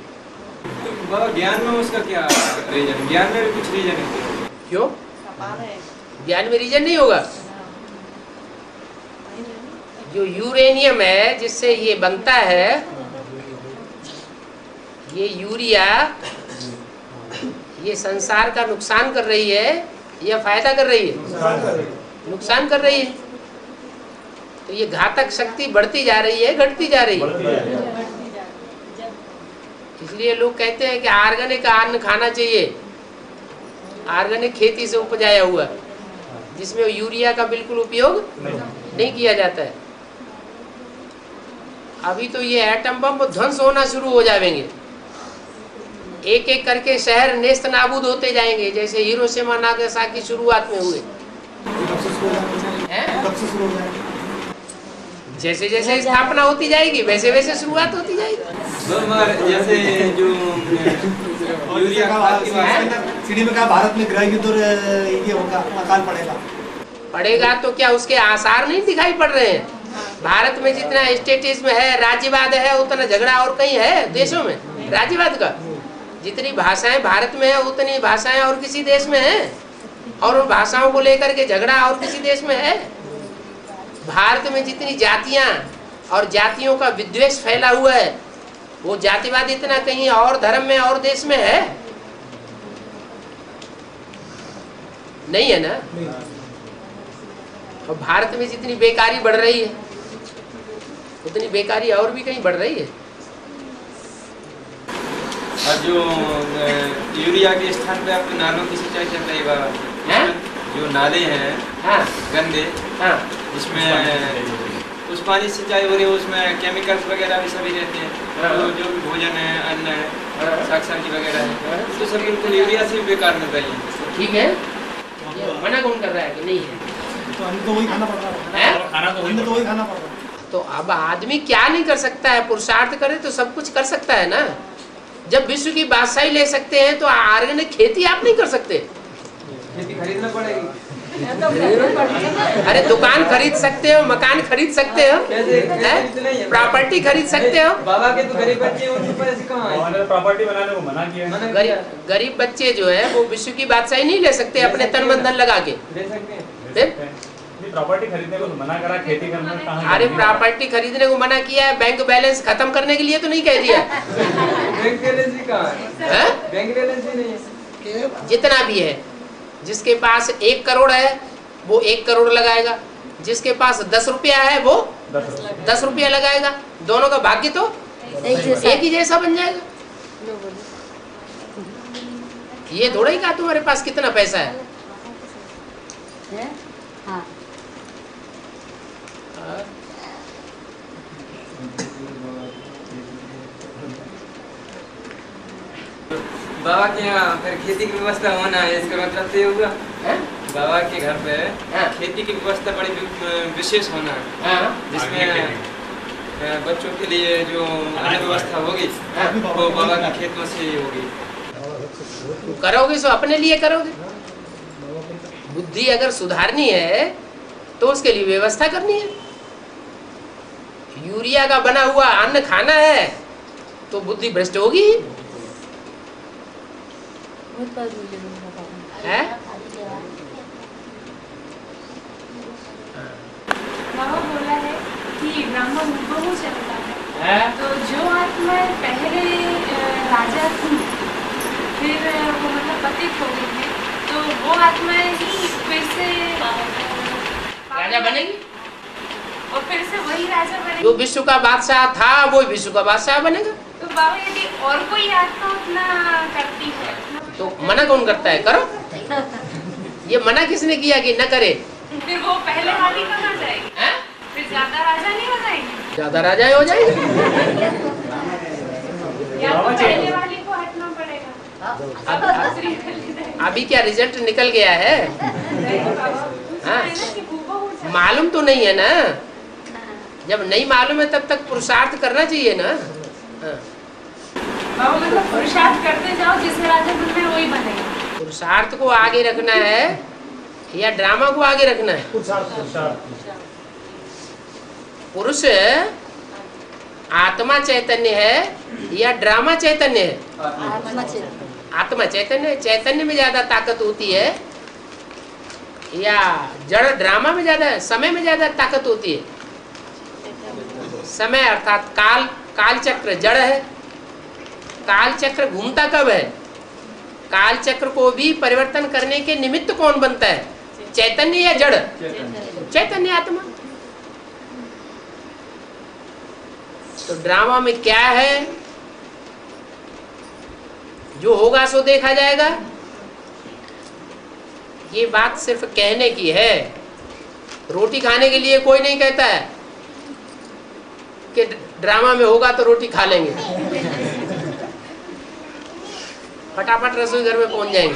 [SPEAKER 5] बाबा ज्ञान में उसका क्या रीजन? ज्ञान में भी कुछ रीजन है?
[SPEAKER 2] क्यों ज्ञान में रीजन नहीं होगा? जो यूरेनियम है जिससे ये बनता है, ये यूरिया, ये संसार का नुकसान कर रही है या फायदा कर रही है? नुकसान कर रही है। तो ये घातक शक्ति बढ़ती जा रही है घटती जा रही है? इसलिए लोग कहते हैं कि ऑर्गेनिक अन्न खाना चाहिए, ऑर्गेनिक खेती से उपजाया हुआ, जिसमें यूरिया का बिल्कुल उपयोग नहीं किया जाता है। अभी तो ये एटम बम ध्वंस होना शुरू हो जाएंगे, एक एक करके शहर नेस्त नाबूद होते जाएंगे, जैसे हिरोशिमा नागासाकी शुरुआत में हुए। जैसे जैसे स्थापना होती जाएगी वैसे वैसे शुरुआत होती जाएगी।
[SPEAKER 5] जैसे जो यूरिया
[SPEAKER 6] सीढ़ी में कहा भारत में गृह युद्ध ये होगा, अकाल पड़ेगा।
[SPEAKER 2] पड़ेगा तो क्या उसके आसार नहीं दिखाई पड़ रहे हैं? भारत में जितना स्टेटिज्म है, राज्यवाद है, उतना झगड़ा और कहीं है देशों में राज्यवाद का? जितनी भाषाएं भारत में है उतनी भाषाएं और किसी देश में है, और उन भाषाओं को लेकर के झगड़ा और किसी देश में है? भारत में जितनी जातियां और जातियों का विद्वेष फैला हुआ है, वो जातिवाद इतना कहीं और धर्म में और देश में है? नहीं है ना। और भारत में जितनी बेकारी बढ़ रही है उतनी बेकारी और भी कहीं बढ़ रही है।
[SPEAKER 5] और जो यूरिया के स्थान पे आपको नालों की सिंचाई चल रही है, जो नाले हैं गंदे, जिसमें उस पानी से सिंचाई हो रही है, उसमें केमिकल्स वगैरह भी सभी रहते हैं, तो जो भी भोजन है, अन्न है, साग सब्जी वगैरह है, तो सब बिल्कुल यूरिया से भी बेकार मिल रही है।
[SPEAKER 2] ठीक है, मना कौन कर रहा है कि नहीं है?
[SPEAKER 6] तो हमें तो वही खाना पड़ रहा है, हमें तो वही खाना पड़ रहा है।
[SPEAKER 2] तो अब आदमी क्या नहीं कर सकता है? पुरुषार्थ करे तो सब कुछ कर सकता है ना। जब विश्व की बादशाही ले सकते हैं तो ऑर्गेनिक खेती आप नहीं कर सकते?
[SPEAKER 5] खेती खरीदना पड़ेगी।
[SPEAKER 2] अरे दुकान खरीद सकते हो, मकान खरीद सकते हो, प्रॉपर्टी खरीद सकते हो।
[SPEAKER 5] बाबा के तो गरीब बच्चे हैं, उनके पैसे कहाँ हैं?
[SPEAKER 3] प्रॉपर्टी बनाने को मना किया।
[SPEAKER 2] गरीब बच्चे जो है वो विश्व की बादशाही नहीं ले सकते अपने तन मन धन लगा के।
[SPEAKER 5] ले सकते हैं।
[SPEAKER 3] प्रॉपर्टी खरीदने को तो मना करा, खेती करने में कहाँ?
[SPEAKER 2] अरे प्रॉपर्टी खरीदने को मना किया है, बैंक बैलेंस खत्म करने के लिए तो नहीं कह दिया।
[SPEAKER 5] बैंक बैलेंस ही कहाँ है? बैंक बैलेंस ही नहीं है।
[SPEAKER 2] जितना भी है, जिसके पास 1 करोड़ है वो 1 करोड़ लगाएगा, जिसके पास 10 रुपया है वो 10 रुपया लगाएगा। दोनों का भाग्य तो एक ही जैसा बन जाएगा। ये थोड़ा ही कहा तुम्हारे पास कितना पैसा है।
[SPEAKER 4] हाँ।
[SPEAKER 5] बाबा के यहाँ फिर खेती की व्यवस्था होना है, इसका मतलब तो ये हुआ बाबा के घर पे खेती की व्यवस्था बड़ी विशेष होना है, जिसमें बच्चों के लिए जो अन्य व्यवस्था होगी वो बाबा के खेतों से ही होगी।
[SPEAKER 2] करोगे सो अपने लिए करोगे। बुद्धि अगर सुधारनी है तो उसके लिए व्यवस्था करनी है। यूरिया का बना हुआ अन्न खाना है तो बुद्धि भ्रष्ट होगी है?
[SPEAKER 10] बाबा बोला है कि ब्रह्म हुबहू चलता है, तो जो आत्माएं पहले राजा थी फिर वो मतलब पतित हो गई है, तो वो आत्माएं ही फिर से
[SPEAKER 2] राजा बनेगी
[SPEAKER 10] और फिर से वही राजा बनेगी।
[SPEAKER 2] जो विश्व का बादशाह था वो विश्व का बादशाह बनेगा।
[SPEAKER 10] तो बाबा यदि और कोई आत्मा उतना करती है
[SPEAKER 2] तो मना कौन करता है? करो। ये मना किसने किया कि न करे?
[SPEAKER 10] फिर वो पहले वाली कहाँ जाएगी? फिर ज्यादा राजा नहीं हो जाएगी?
[SPEAKER 2] ज्यादा राजा हो जाएगी।
[SPEAKER 10] या तो पहले वाली को हटना पड़ेगा।
[SPEAKER 2] अभी क्या रिजल्ट निकल गया है? हाँ, मालूम तो नहीं है ना। जब नहीं मालूम है तब तक पुरुषार्थ करना चाहिए ना। हाँ।
[SPEAKER 10] बाबा मतलब पुरुषार्थ करते जाओ, जिसमें राजा बनना है वही बनेगा।
[SPEAKER 2] पुरुषार्थ को आगे रखना है या ड्रामा को आगे रखना है? पुरुष आत्मा चैतन्य है या ड्रामा चैतन्य है? आत्मा चैतन्य। चैतन्य में ज्यादा ताकत होती है या जड़ ड्रामा में ज्यादा, समय में ज्यादा ताकत होती है? समय अर्थात काल, काल चक्र जड़ है। काल चक्र घूमता कब है? काल चक्र को भी परिवर्तन करने के निमित्त कौन बनता है? चैतन्य या जड़? चैतन्य आत्मा। तो ड्रामा में क्या है? जो होगा सो देखा जाएगा। ये बात सिर्फ कहने की है। रोटी खाने के लिए कोई नहीं कहता है कि ड्रामा में होगा तो रोटी खा लेंगे, फटाफट रसोई घर में पहुंच जाएंगे।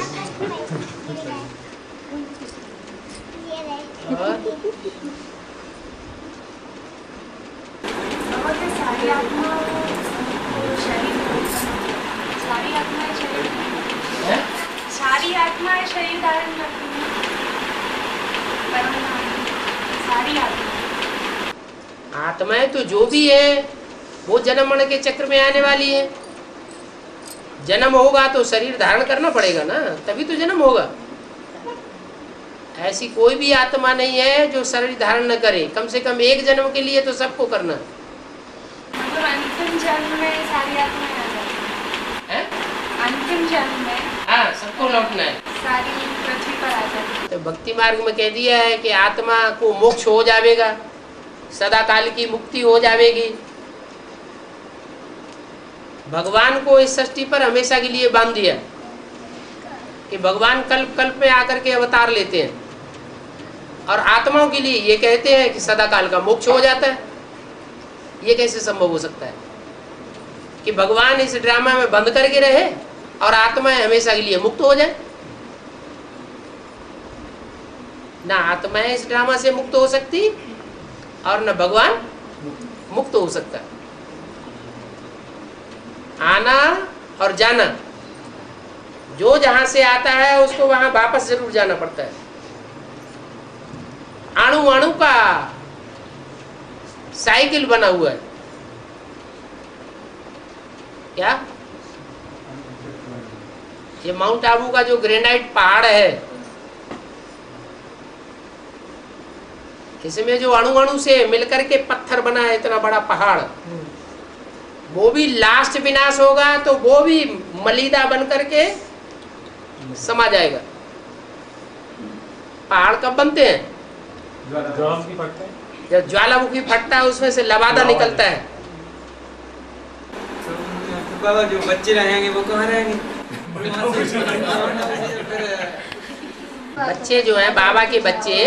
[SPEAKER 10] सारी आत्माएं शरीर धारण करती हैं। सारी आत्मा
[SPEAKER 2] आत्माएं तो जो भी है वो जन्म मरण के चक्र में आने वाली है। जन्म होगा तो शरीर धारण करना पड़ेगा ना, तभी तो जन्म होगा। ऐसी कोई भी आत्मा नहीं है जो शरीर धारण न करे, कम से कम एक जन्म के लिए तो सबको करना।
[SPEAKER 10] मतलब अंतिम जन्म में सारी आत्माएं आ जाती हैं। अंतिम जन्म में
[SPEAKER 2] हाँ, सबको लौटना है,
[SPEAKER 10] सारी पृथ्वी पर आ जाती है।
[SPEAKER 2] तो भक्ति मार्ग में कह दिया है कि आत्मा को मोक्ष हो जाएगा, सदा काल की मुक्ति हो जाएगी। भगवान को इस सृष्टि पर हमेशा के लिए बांध दिया कि भगवान कल्प कल्प में आकर के अवतार लेते हैं, और आत्माओं के लिए ये कहते हैं कि सदा काल का मोक्ष हो जाता है। ये कैसे संभव हो सकता है कि भगवान इस ड्रामा में बंद करके रहे और आत्माएं हमेशा के लिए मुक्त हो जाए? ना आत्माएं इस ड्रामा से मुक्त हो सकती और न भगवान मुक्त हो सकता। आना और जाना, जो जहां से आता है उसको वहां वापस जरूर जाना पड़ता है। अणु अणु का साइकिल बना हुआ है। क्या ये माउंट आबू का जो ग्रेनाइट पहाड़ है, इसमें जो अणु अणु से मिलकर के पत्थर बना है, इतना बड़ा पहाड़, वो भी लास्ट विनाश होगा तो वो भी मलिदा बन करके समा जाएगा। पहाड़ कब बनते हैं? जब ज्वालामुखी फटता है उसमें से लवादा निकलता है।
[SPEAKER 5] तो बाबा जो बच्चे रहेंगे वो कहाँ रहेंगे?
[SPEAKER 2] बच्चे जो हैं, बाबा के बच्चे,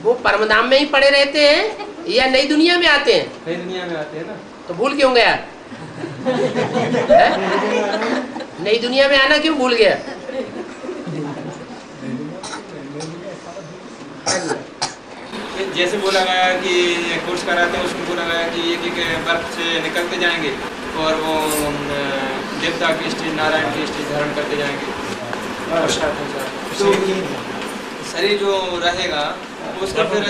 [SPEAKER 2] वो परमधाम में ही पड़े रहते हैं या नई दुनिया में आते हैं?
[SPEAKER 5] नई दुनिया में आते हैं ना।
[SPEAKER 2] तो भूल क्यों गया? नई दुनिया में आना क्यों भूल गया?
[SPEAKER 5] जैसे बोला गया कि कोर्स कराते हैं, उसमें बोला गया कि एक एक बर्फ से निकलते जाएंगे और वो देवता की स्टेज, नारायण की स्टेज धारण करते जाएंगे। तो शरीर जो रहेगा उसका फिर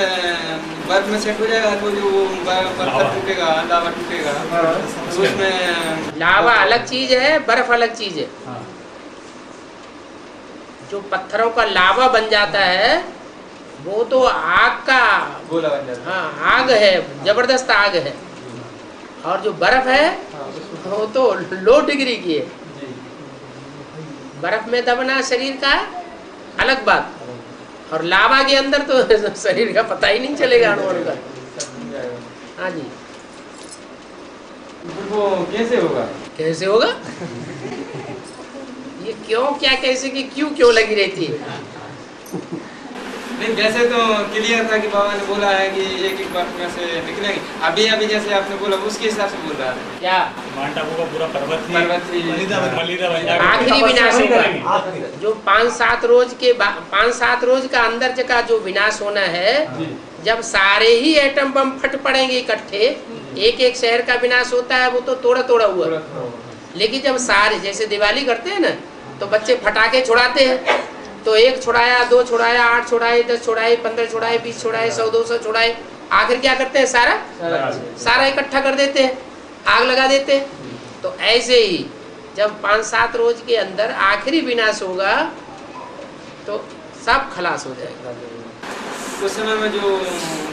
[SPEAKER 5] बर्फ में सेट हो जाएगा, तो जो पत्थर टूटेगा, लावा टूटेगा, तो उसमें
[SPEAKER 2] लावा अलग चीज है, बर्फ अलग चीज है। जो पत्थरों का लावा बन जाता है वो तो आग का
[SPEAKER 5] गोला बन जाता है।
[SPEAKER 2] हाँ, आग है, जबरदस्त आग है। और जो बर्फ है वो तो लो डिग्री की है। बर्फ में दबना शरीर का अलग बात, और लावा के अंदर तो शरीर का पता ही नहीं चलेगा अणु का। हाँ जी,
[SPEAKER 5] वो कैसे होगा?
[SPEAKER 2] कैसे होगा? ये क्यों, क्या, कैसे की क्यों लगी रहती है?
[SPEAKER 5] नहीं, वैसे तो क्लियर था कि बाबा ने बोला है कि एक एक बर्फ में से निकलेंगे। अभी जैसे आपने बोला उसके हिसाब से बोल रहा था। क्या
[SPEAKER 3] माउंट आबू का पूरा पर्वत
[SPEAKER 2] मलिदा बन जाएगा, आखिरी विनाश होगा। जो 5-7 रोज का अंदर का जो विनाश होना है, जब सारे ही एटम बम फट पड़ेंगे इकट्ठे, एक एक शहर का विनाश होता है, वो तो थोड़ा हुआ। लेकिन जब सारे, जैसे दिवाली करते हैं ना, तो बच्चे फटाके छुड़ाते हैं, तो 1 छुड़ाया, 2 छुड़ाया, 8 छुड़ाए, 10 छुड़ाए, 15 छुड़ाए, 20 छुड़ाए, 100-200 छुड़ाए, आखिर क्या करते हैं? सारा इकट्ठा कर देते हैं, आग लगा देते हैं। तो ऐसे ही जब 5-7 रोज के अंदर आखिरी विनाश होगा तो सब खलास हो जाएगा।
[SPEAKER 5] उस समय में जो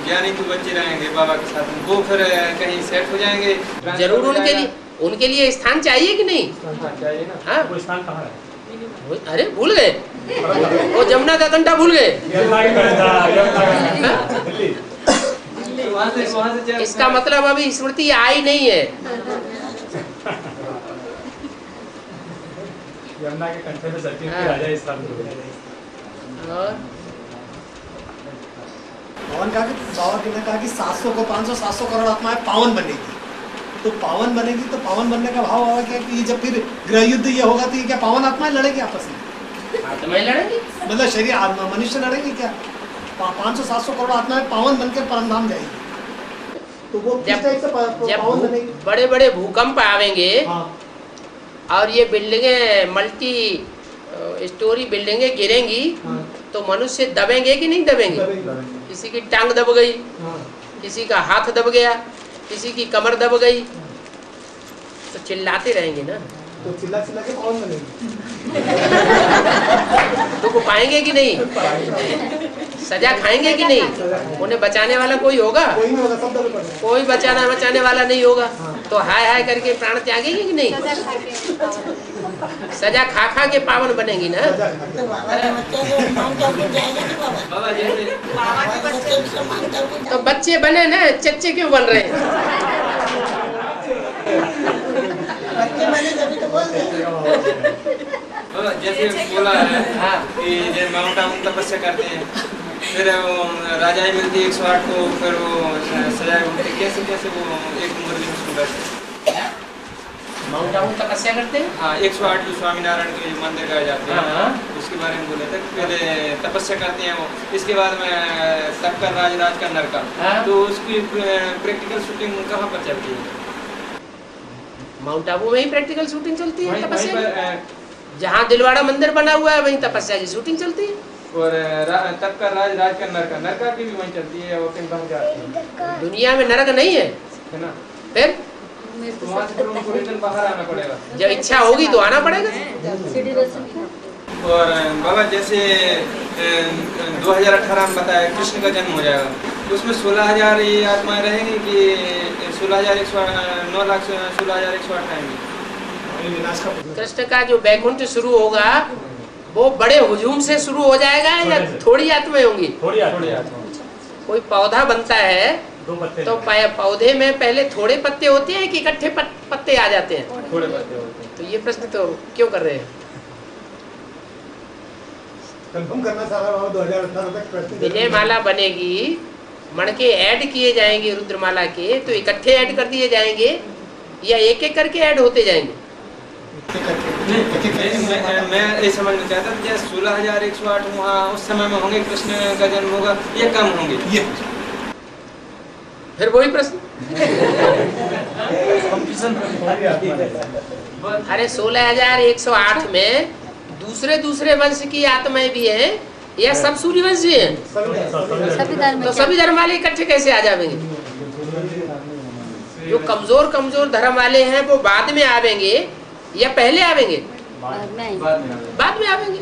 [SPEAKER 5] ज्ञानी तो बच्चे रहेंगे बाबा के साथ, वो फिर कहीं सेट हो जाएंगे।
[SPEAKER 2] जरूर उनके लिए स्थान चाहिए कि नहीं?
[SPEAKER 5] चाहिए ना।
[SPEAKER 2] हाँ,
[SPEAKER 3] वो स्थान कहाँ है?
[SPEAKER 2] अरे भूल गए, वो जमुना का कंटा भूल गए। इसका मतलब अभी स्मृति आई नहीं है।
[SPEAKER 3] यमुना के कंठे में सर्किट के राजा इस साल
[SPEAKER 6] बाबा ने कहा कि 700 को 500-700 करोड़ आत्माएं पावन बनेगी। तो पावन बनेगी, तो पावन बनने का भाव होगा क्या कि जब फिर गृह युद्ध ये होगा तो ये क्या पावन आत्माएं लड़ेगी आपस में?
[SPEAKER 2] आत्माएं लड़ेंगी,
[SPEAKER 6] मतलब शरीर मनुष्य लड़ेंगे क्या? 500-700 करोड़ आत्माएं पावन बनकर परमधाम जाएगी। तो वो किस टाइप से पावन बनेगी?
[SPEAKER 2] बड़े बड़े भूकंप आवेंगे और ये बिल्डिंगें, मल्टी स्टोरी बिल्डिंगें गिरेंगी, तो मनुष्य दबेंगे कि नहीं दबेंगे? किसी की टांग दब गई, किसी का हाथ दब गया, किसी की कमर दब गई, तो चिल्लाते रहेंगे ना।
[SPEAKER 6] तो चिल्ला चिल्ला के कौन बनेगी?
[SPEAKER 2] तो को पाएंगे कि नहीं? सजा खाएंगे कि नहीं? उन्हें बचाने वाला कोई होगा?
[SPEAKER 6] कोई नहीं होगा, सब दबे पड़े।
[SPEAKER 2] कोई बचाने वाला नहीं होगा। तो हाय हाय करके प्राण त्यागेंगे कि नहीं? सजा खा खा के पावन बनेगी ना। तो बच्चे बने ना, चच्चे क्यों बन रहे हैं?
[SPEAKER 5] जैसे बोला है कि जैसे माउंट आबू तपस्या करते हैं, फिर वो राजा ही मिलती 108 को, फिर वो सजाए उठते, कैसे कैसे वो एक मुरली में सुन रहे
[SPEAKER 2] माउंट आबू तपस्या करते हैं।
[SPEAKER 5] हाँ, 108 जो स्वामीनारायण के मंदिर गए जाते हैं, उसके बारे में बोले थे। पहले तपस्या करते हैं वो, इसके बाद में तप का राज का नरका, तो उसकी प्रैक्टिकल शूटिंग कहाँ पर चलती है?
[SPEAKER 2] माउंट आबू में ही प्रैक्टिकल शूटिंग चलती है तपस्या। जहाँ दिलवाड़ा मंदिर बना हुआ है वहीं तपस्या की शूटिंग चलती है।
[SPEAKER 5] और तब का राज का नरका की भी वहीं चलती है, और कहीं बाहर जाती है।
[SPEAKER 2] दुनिया में नरक नहीं है
[SPEAKER 5] ना?
[SPEAKER 2] फिर
[SPEAKER 5] तो वहाँ से उनको रिटर्न बाहर आना पड़ेगा।
[SPEAKER 2] जब इच्छा होगी तो आना पड़ेगा।
[SPEAKER 5] और बाबा जैसे 2018 में बताया कृष्ण का जन्म हो जाएगा, तो उसमें 16,000 ये आत्माएं रहेंगी कि 9,16,108 आएंगी?
[SPEAKER 2] कृष्ण का जो बैकुंठ शुरू होगा वो बड़े हुजूम से शुरू हो जाएगा या थोड़ी आत्माएं होंगी?
[SPEAKER 3] थोड़ी आत्मा।
[SPEAKER 2] कोई पौधा बनता है तो पौधे में पहले थोड़े पत्ते होते हैं कि इकट्ठे पत्ते आ जाते हैं?
[SPEAKER 5] थोड़े पत्ते होते हैं।
[SPEAKER 2] तो ये प्रश्न तो क्यों कर रहे हैं?
[SPEAKER 6] कंफर्म करना चाह रहा हूँ 2018 तक प्रश्न।
[SPEAKER 2] विजय माला बनेगी, मणके ऐड किए जाएंगे रुद्रमाला के, तो इकट्ठे ऐड कर दिए जाएंगे या एक एक करके ऐड होते जाएंगे?
[SPEAKER 5] मैं ये समझना चाहता था, क्या 16,108 वहाँ उस समय में होंगे, कृष्ण का जन्म होगा, ये कम होंगे? ये
[SPEAKER 2] फिर वही प्रश्न। अरे 16,108 में दूसरे वंश की आत्माएं भी हैं या सब सूर्यवंशी हैं? तो सभी धर्म वाले इकट्ठे कैसे आ जाएंगे? जो कमजोर धर्म वाले हैं वो बाद में आवेंगे या पहले आवेंगे? बाद में आवेंगे।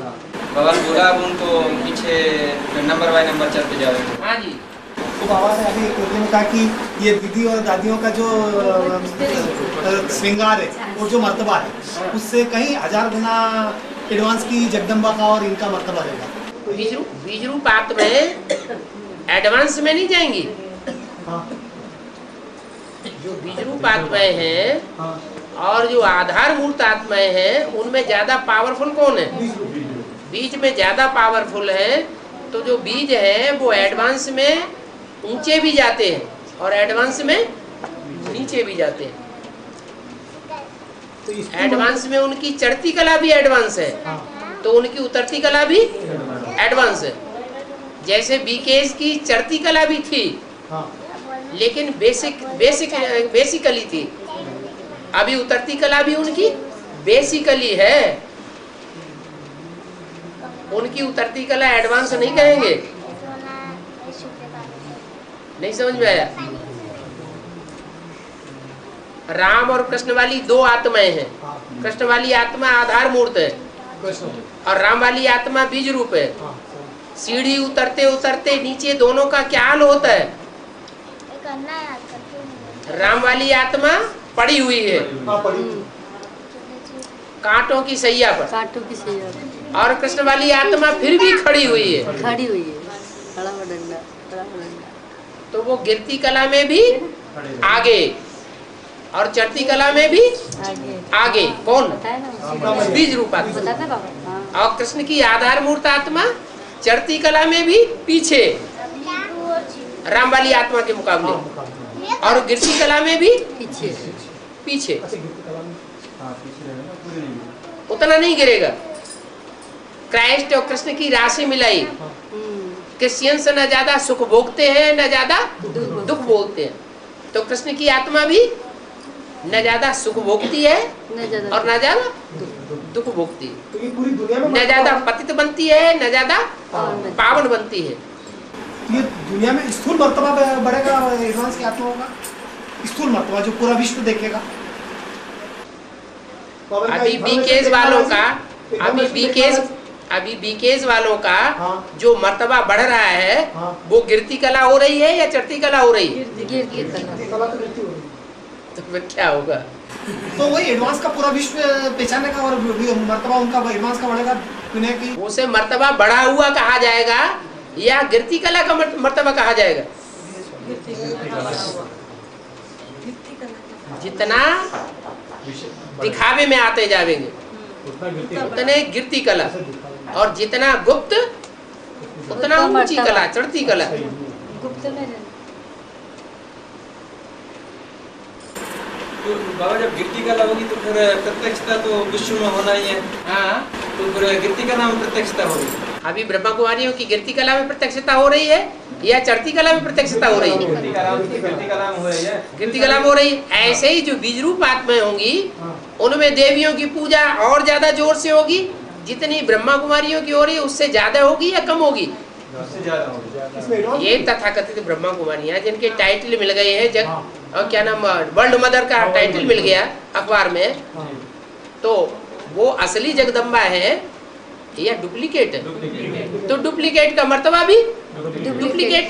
[SPEAKER 5] बाबा बोला अब उनको पीछे नंबर बाय नंबर चलते जाएंगे।
[SPEAKER 2] हाँ जी।
[SPEAKER 6] तो बाबा ने अभी एक कहा कि ये दीदी और दादियों का जो श्रृंगार है और जो मर्तबा है, उससे कहीं 1000 गुना एडवांस की जगदम्बा का और इनका मर्तबा रहेगा।
[SPEAKER 2] बीज रूप आत्माएं एडवांस में नहीं जाएंगी। जो बीज रूप आत्माएं हैं और जो आधार मूर्त आत्माएं हैं, उनमें ज्यादा पावरफुल कौन है? बीज में ज्यादा पावरफुल है। तो जो बीज है वो एडवांस में ऊंचे भी जाते हैं और एडवांस में नीचे भी जाते हैं। एडवांस में उनकी चढ़ती कला भी एडवांस है, तो उनकी उतरती कला भी एडवांस है। जैसे बीकेएस की चढ़ती कला भी थी, लेकिन बेसिकली थी। अभी उतरती कला भी उनकी बेसिकली है। उनकी उतरती कला एडवांस नहीं कहेंगे। नहीं समझ में आया? राम और कृष्ण वाली दो आत्माएं हैं। कृष्ण वाली आत्मा आधार मूर्त है और राम वाली आत्मा बीज रूप है। सीढ़ी उतरते उतरते नीचे दोनों का क्या हाल होता है? राम वाली आत्मा पड़ी हुई है कांटों की सैया पर, और कृष्ण वाली आत्मा फिर भी खड़ी हुई है। तो वो गिरती कला में भी आगे और चढ़ती कला में भी आगे। कौन? बीज रूप आत्मा। और कृष्ण की आधार मूर्त आत्मा चढ़ती कला में भी पीछे राम वाली आत्मा के मुकाबले, और गिरती कला में भी पीछे। उतना नहीं गिरेगा। क्राइस्ट और कृष्ण की राशि मिलाई। क्रिश्चियंस न ज्यादा सुख भोगते हैं न ज्यादा दुख भोगते हैं, तो कृष्ण की आत्मा भी न ज्यादा सुख भोगती है और न ज्यादा दुख भोगती है। न ज्यादा पतित बनती है न ज्यादा पावन बनती है।
[SPEAKER 6] ये दुनिया में स्थूल मर्तबा बढ़ेगा एडवांस की आत्माओं का, स्थूल मर्तबा जो पूरा विश्व देखेगा।
[SPEAKER 2] अभी बीकेज वालों का अभी बीकेज वालों का जो मर्तबा बढ़ रहा है वो गिरती कला हो रही है या चढ़ती कला हो रही है? तो फिर क्या होगा?
[SPEAKER 6] तो वही एडवांस का पूरा विश्व पहचाने का और मर्तबा उनका एडवांस का बढ़ेगा दुनिया की।
[SPEAKER 2] उसे मर्तबा बढ़ा हुआ कहा जाएगा या गिरती कला का मर्तबा कहा जाएगा? जितना दिखावे में आते जाएंगे उतने गिरती कला, और जितना गुप्त उतना ऊंची कला, चढ़ती कला।
[SPEAKER 10] गुप्त में
[SPEAKER 5] तो बाबा जब गिरती कला होगी तो फिर प्रत्यक्षता तो विश्व में होना ही है।
[SPEAKER 2] हाँ,
[SPEAKER 5] तो फिर गिरती कला में प्रत्यक्षता होगी।
[SPEAKER 2] अभी ब्रह्मा कुमारियों की गिरती कला में प्रत्यक्षता हो रही है या चढ़ती कला में प्रत्यक्षता हो रही है?
[SPEAKER 5] गिरती कला में हो रही है।
[SPEAKER 2] गिरती कला में हो रही है। ऐसे ही जो बीज रूप आत्माएं होंगी उनमें देवियों की पूजा और ज्यादा जोर से होगी, जितनी ब्रह्मा कुमारियों की हो रही है उससे ज्यादा होगी या कम होगी? ये तथाकथित ब्रह्मा कुमारियां जिनके टाइटल मिल गए हैं जग और क्या नाम वर्ल्ड मदर का टाइटल मिल गया अखबार में, तो वो असली जगदम्बा है या डुप्लीकेट है? तो डुप्लीकेट का मर्तबा भी डुप्लीकेट,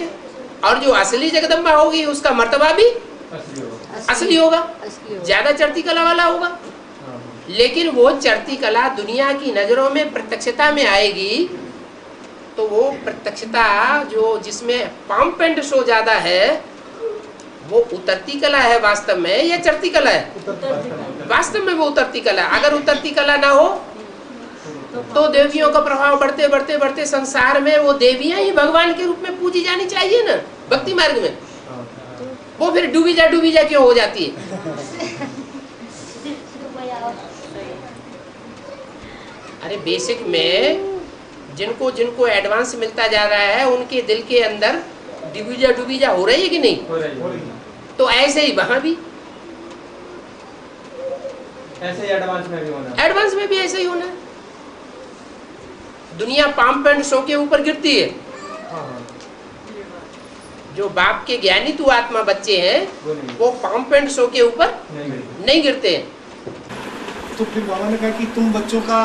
[SPEAKER 2] और जो असली जगदम्बा होगी उसका मर्तबा भी असली होगा, ज्यादा चढ़ती कला वाला होगा। लेकिन वो चढ़ती कला दुनिया की नजरों में प्रत्यक्षता में आएगी तो वो प्रत्यक्षता जो जिसमें पंप एंड शो ज्यादा है वो उतरती कला है वास्तव में या चढ़ती कला है? वास्तव में वो उतरती कला। अगर उतरती कला ना हो तो देवियों का प्रभाव बढ़ते बढ़ते बढ़ते संसार में वो देवियां ही भगवान के रूप में पूजी जानी चाहिए ना भक्ति मार्ग में। वो फिर डूबी जा क्यों हो जाती है? अरे बेसिक में जिनको जिनको एडवांस मिलता जा रहा है उनके दिल के अंदर डूबी जा हो रही है कि नहीं?
[SPEAKER 5] हो रही है।
[SPEAKER 2] तो ऐसे ही वहां भी
[SPEAKER 5] ऐसे ही एडवांस में भी होना है।
[SPEAKER 2] एडवांस में भी ऐसे ही होना है। दुनिया पंप एंड शो के ऊपर गिरती है। जो बाप के ज्ञानी तू आत्मा बच्चे हैं वो पंप एंड शो के ऊपर नहीं गिरते हैं।
[SPEAKER 6] तो फिर बाबा ने कहा कि तुम बच्चों का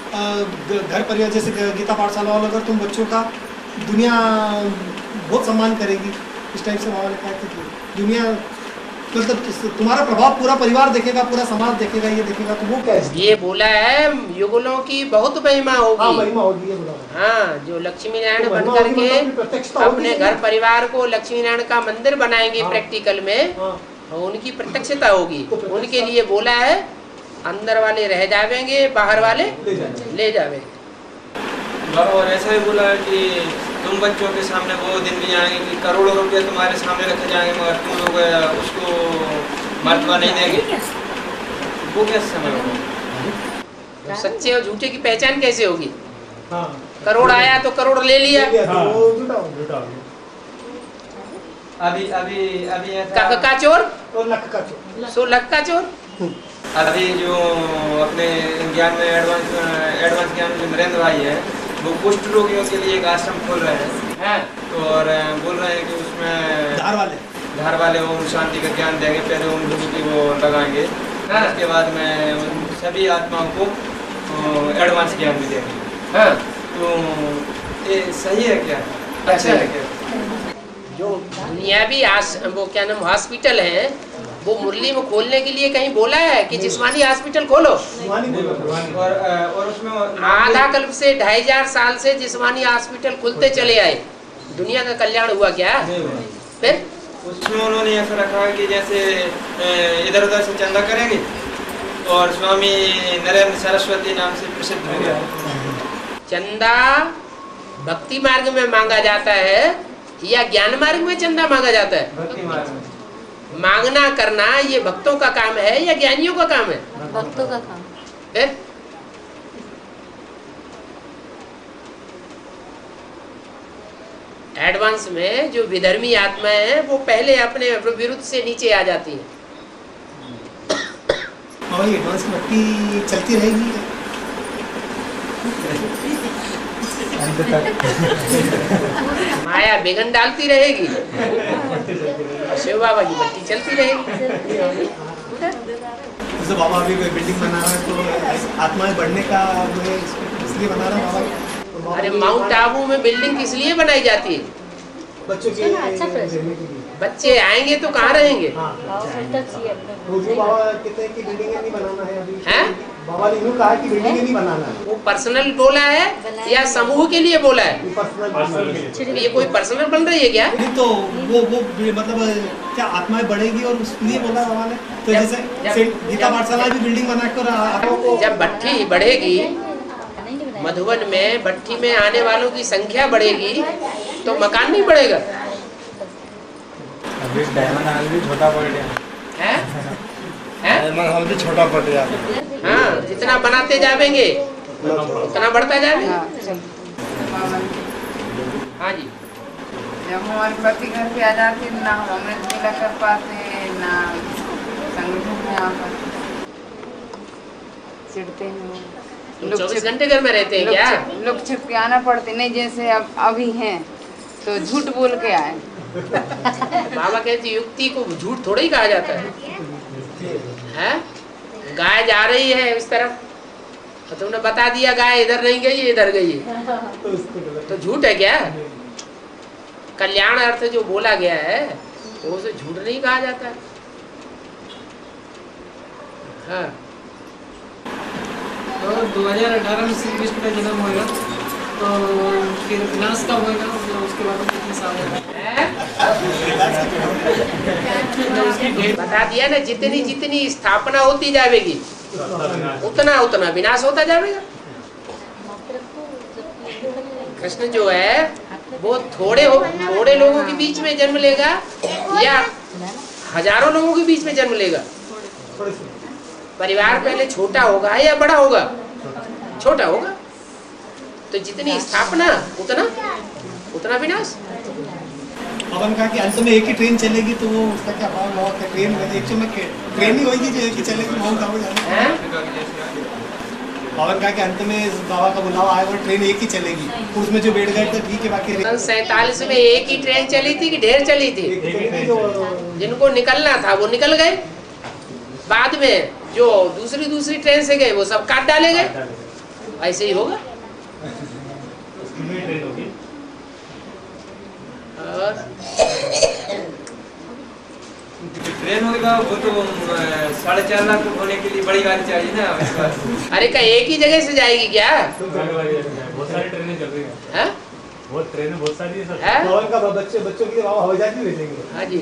[SPEAKER 6] घर परिवार जैसे गीता पाठशाला वालों अगर तुम बच्चों का दुनिया बहुत सम्मान करेगी, इस टाइप से बाबा ने कहा कि दुनिया मतलब तुम्हारा प्रभाव पूरा परिवार देखेगा, पूरा समाज देखेगा, ये देखेगा। तो वो क्या है?
[SPEAKER 2] ये बोला है युगलों की बहुत महिमा होगी।
[SPEAKER 6] हाँ, महिमा होगी ये बोला।
[SPEAKER 2] हाँ, जो लक्ष्मी नारायण बन करके अपने घर परिवार को लक्ष्मी नारायण का मंदिर बनाएंगे प्रैक्टिकल में, उनकी प्रत्यक्षता होगी। उनके लिए बोला है अंदर वाले रह जावेंगे, बाहर वाले ले जावेंगे।
[SPEAKER 5] और ऐसा ही बोला है कि तुम बच्चों के सामने वो दिन भी आएंगे कि करोड़ों रुपए तुम्हारे सामने रखे जाएंगे मगर तुम लोग उसको मर्तबा नहीं देंगे। वो कैसे समय होगा?
[SPEAKER 2] तो सच्चे और झूठे की पहचान कैसे होगी? करोड़ आया तो करोड़ ले लिया।
[SPEAKER 5] अभी अभी अभी
[SPEAKER 2] का चोर
[SPEAKER 6] सो
[SPEAKER 2] लख का चोर।
[SPEAKER 5] अभी जो अपने ज्ञान में एडवांस ज्ञान में जो नरेंद्र भाई है वो कुष्ठ रोगियों के लिए एक आश्रम खोल रहे हैं। तो और बोल रहे हैं कि उसमें धार वाले ओम शांति का ज्ञान देंगे, पहले उन लोगों की वो लगाएंगे, उसके बाद में उन सभी आत्माओं को एडवांस ज्ञान भी देंगे। तो ये सही है क्या? अच्छा है क्या?
[SPEAKER 2] जो दुनियावी वो क्या नाम हॉस्पिटल है वो मुरली में खोलने के लिए कहीं बोला है कि जिस्मानी हॉस्पिटल खोलो?
[SPEAKER 5] और उसमें
[SPEAKER 2] आधा कल्प से 2500 साल से जिस्मानी हॉस्पिटल खुलते चले आए, दुनिया का कल्याण हुआ क्या? फिर
[SPEAKER 5] उसमें उन्होंने ऐसा रखा है कि जैसे इधर उधर से चंदा करेंगे और स्वामी नरेंद्र सरस्वती नाम से प्रसिद्ध हो गया।
[SPEAKER 2] चंदा भक्ति मार्ग में मांगा जाता है या ज्ञान मार्ग में चंदा मांगा जाता है?
[SPEAKER 5] भक्ति मार्ग में।
[SPEAKER 2] मांगना करना ये भक्तों का काम है या ज्ञानियों का काम है?
[SPEAKER 7] भक्तों का काम।
[SPEAKER 2] फिर एडवांस में जो विधर्मी आत्माएं हैं वो पहले अपने विरुद्ध से नीचे आ जाती हैं।
[SPEAKER 6] और ये एडवांस भक्ति चलती रहेगी।
[SPEAKER 1] अंत तक
[SPEAKER 2] माया बेगन डालती रहेगी और शिव बाबा की बत्ती चलती रहेगी।
[SPEAKER 6] जैसे बाबा अभी बिल्डिंग बना रहा है तो आत्माएं बढ़ने का इसलिए बना रहा है बाबा।
[SPEAKER 2] अरे माउंट आबू में बिल्डिंग किस लिए बनाई जाती है?
[SPEAKER 6] बच्चों के
[SPEAKER 2] बच्चे आएंगे तो कहाँ रहेंगे?
[SPEAKER 6] वो जो बाबा कहते हैं कि बिल्डिंग नहीं बनाना है अभी, बाबा ने यूँ कहा कि बिल्डिंग नहीं बनाना है।
[SPEAKER 2] वो पर्सनल बोला है या समूह के लिए बोला है? पर्सनल। ये कोई पर्सनल बन रही है क्या?
[SPEAKER 6] तो वो मतलब क्या आत्माएं बढ़ेगी और उसलिए बोला बाबा ने। तो जैसे गीता पाठशाला भी बिल्डिंग बनाकर
[SPEAKER 2] जब भट्ठी बढ़ेगी, मधुबन में भट्ठी में आने वालों की संख्या बढ़ेगी तो मकान नहीं बढ़ेगा।
[SPEAKER 1] अभी डायमंड हॉल भी छोटा पड़ गया
[SPEAKER 2] है?
[SPEAKER 1] डायमंड हॉल भी छोटा पड़ गया।
[SPEAKER 2] हाँ, जितना बनाते जाएंगे उतना बढ़ता जाएगा। हाँ जी।
[SPEAKER 11] जब हमारे पति घर पे आ जाते ना हम अमृत मेला कर पाते ना संगठन में आकर चिढ़ते हैं।
[SPEAKER 2] 24 घंटे घर में रहते हैं क्या?
[SPEAKER 11] लोग छिप के आना पड़ते नहीं, जैसे अब अभी हैं तो झूठ बोल के आए।
[SPEAKER 2] बाबा कहते युक्ति को झूठ थोड़ा ही कहा जाता है? गाय जा रही है इस तरफ तो तुमने बता दिया गाय इधर नहीं गई इधर गई तो झूठ है क्या? कल्याण अर्थ जो बोला गया है वो उसे झूठ नहीं कहा जाता है। हाँ।
[SPEAKER 12] तो 2018 में श्री कृष्ण का जन्म होगा तो फिर विनाश कब होगा? उसके बाद में कितने साल
[SPEAKER 2] बता दिया ना, जितनी जितनी स्थापना होती जाएगी उतना उतना विनाश होता जाएगा। कृष्ण जो है वो थोड़े लोगों के बीच में जन्म लेगा या हजारों लोगों के बीच में जन्म लेगा? परिवार पहले छोटा होगा या बड़ा होगा? छोटा होगा। तो जितनी स्थापना उतना विनाश।
[SPEAKER 6] अपन कहा कि अंत में एक ही ट्रेन चलेगी तो वो उसका क्या भाव होगा? ट्रेन में ट्रेन ही होगी जो एक ही चलेगी। माउंट आबू जाने पवन कहा कि अंत में बाबा का बुलावा आएगा और ट्रेन एक ही चलेगी। उसमें जो बैठ गए तो ठीक है, बाकी
[SPEAKER 2] 47 में एक ही ट्रेन चली थी कि ढेर चली थी? जिनको निकलना था वो निकल गए, बाद में जो दूसरी ट्रेन से गए वो सब काट डाले गए। ऐसे ही होगा।
[SPEAKER 5] ट्रेन होगा वो तो 4.5 लाख होने के लिए बड़ी गाड़ी चाहिए ना।
[SPEAKER 2] अरे क्या एक ही जगह से जाएगी क्या?
[SPEAKER 3] बहुत सारी ट्रेनें चल रही है। बहुत सारी है।
[SPEAKER 6] बच्चों की हवाई जहाज भी भेजेंगे।
[SPEAKER 2] हाँ जी।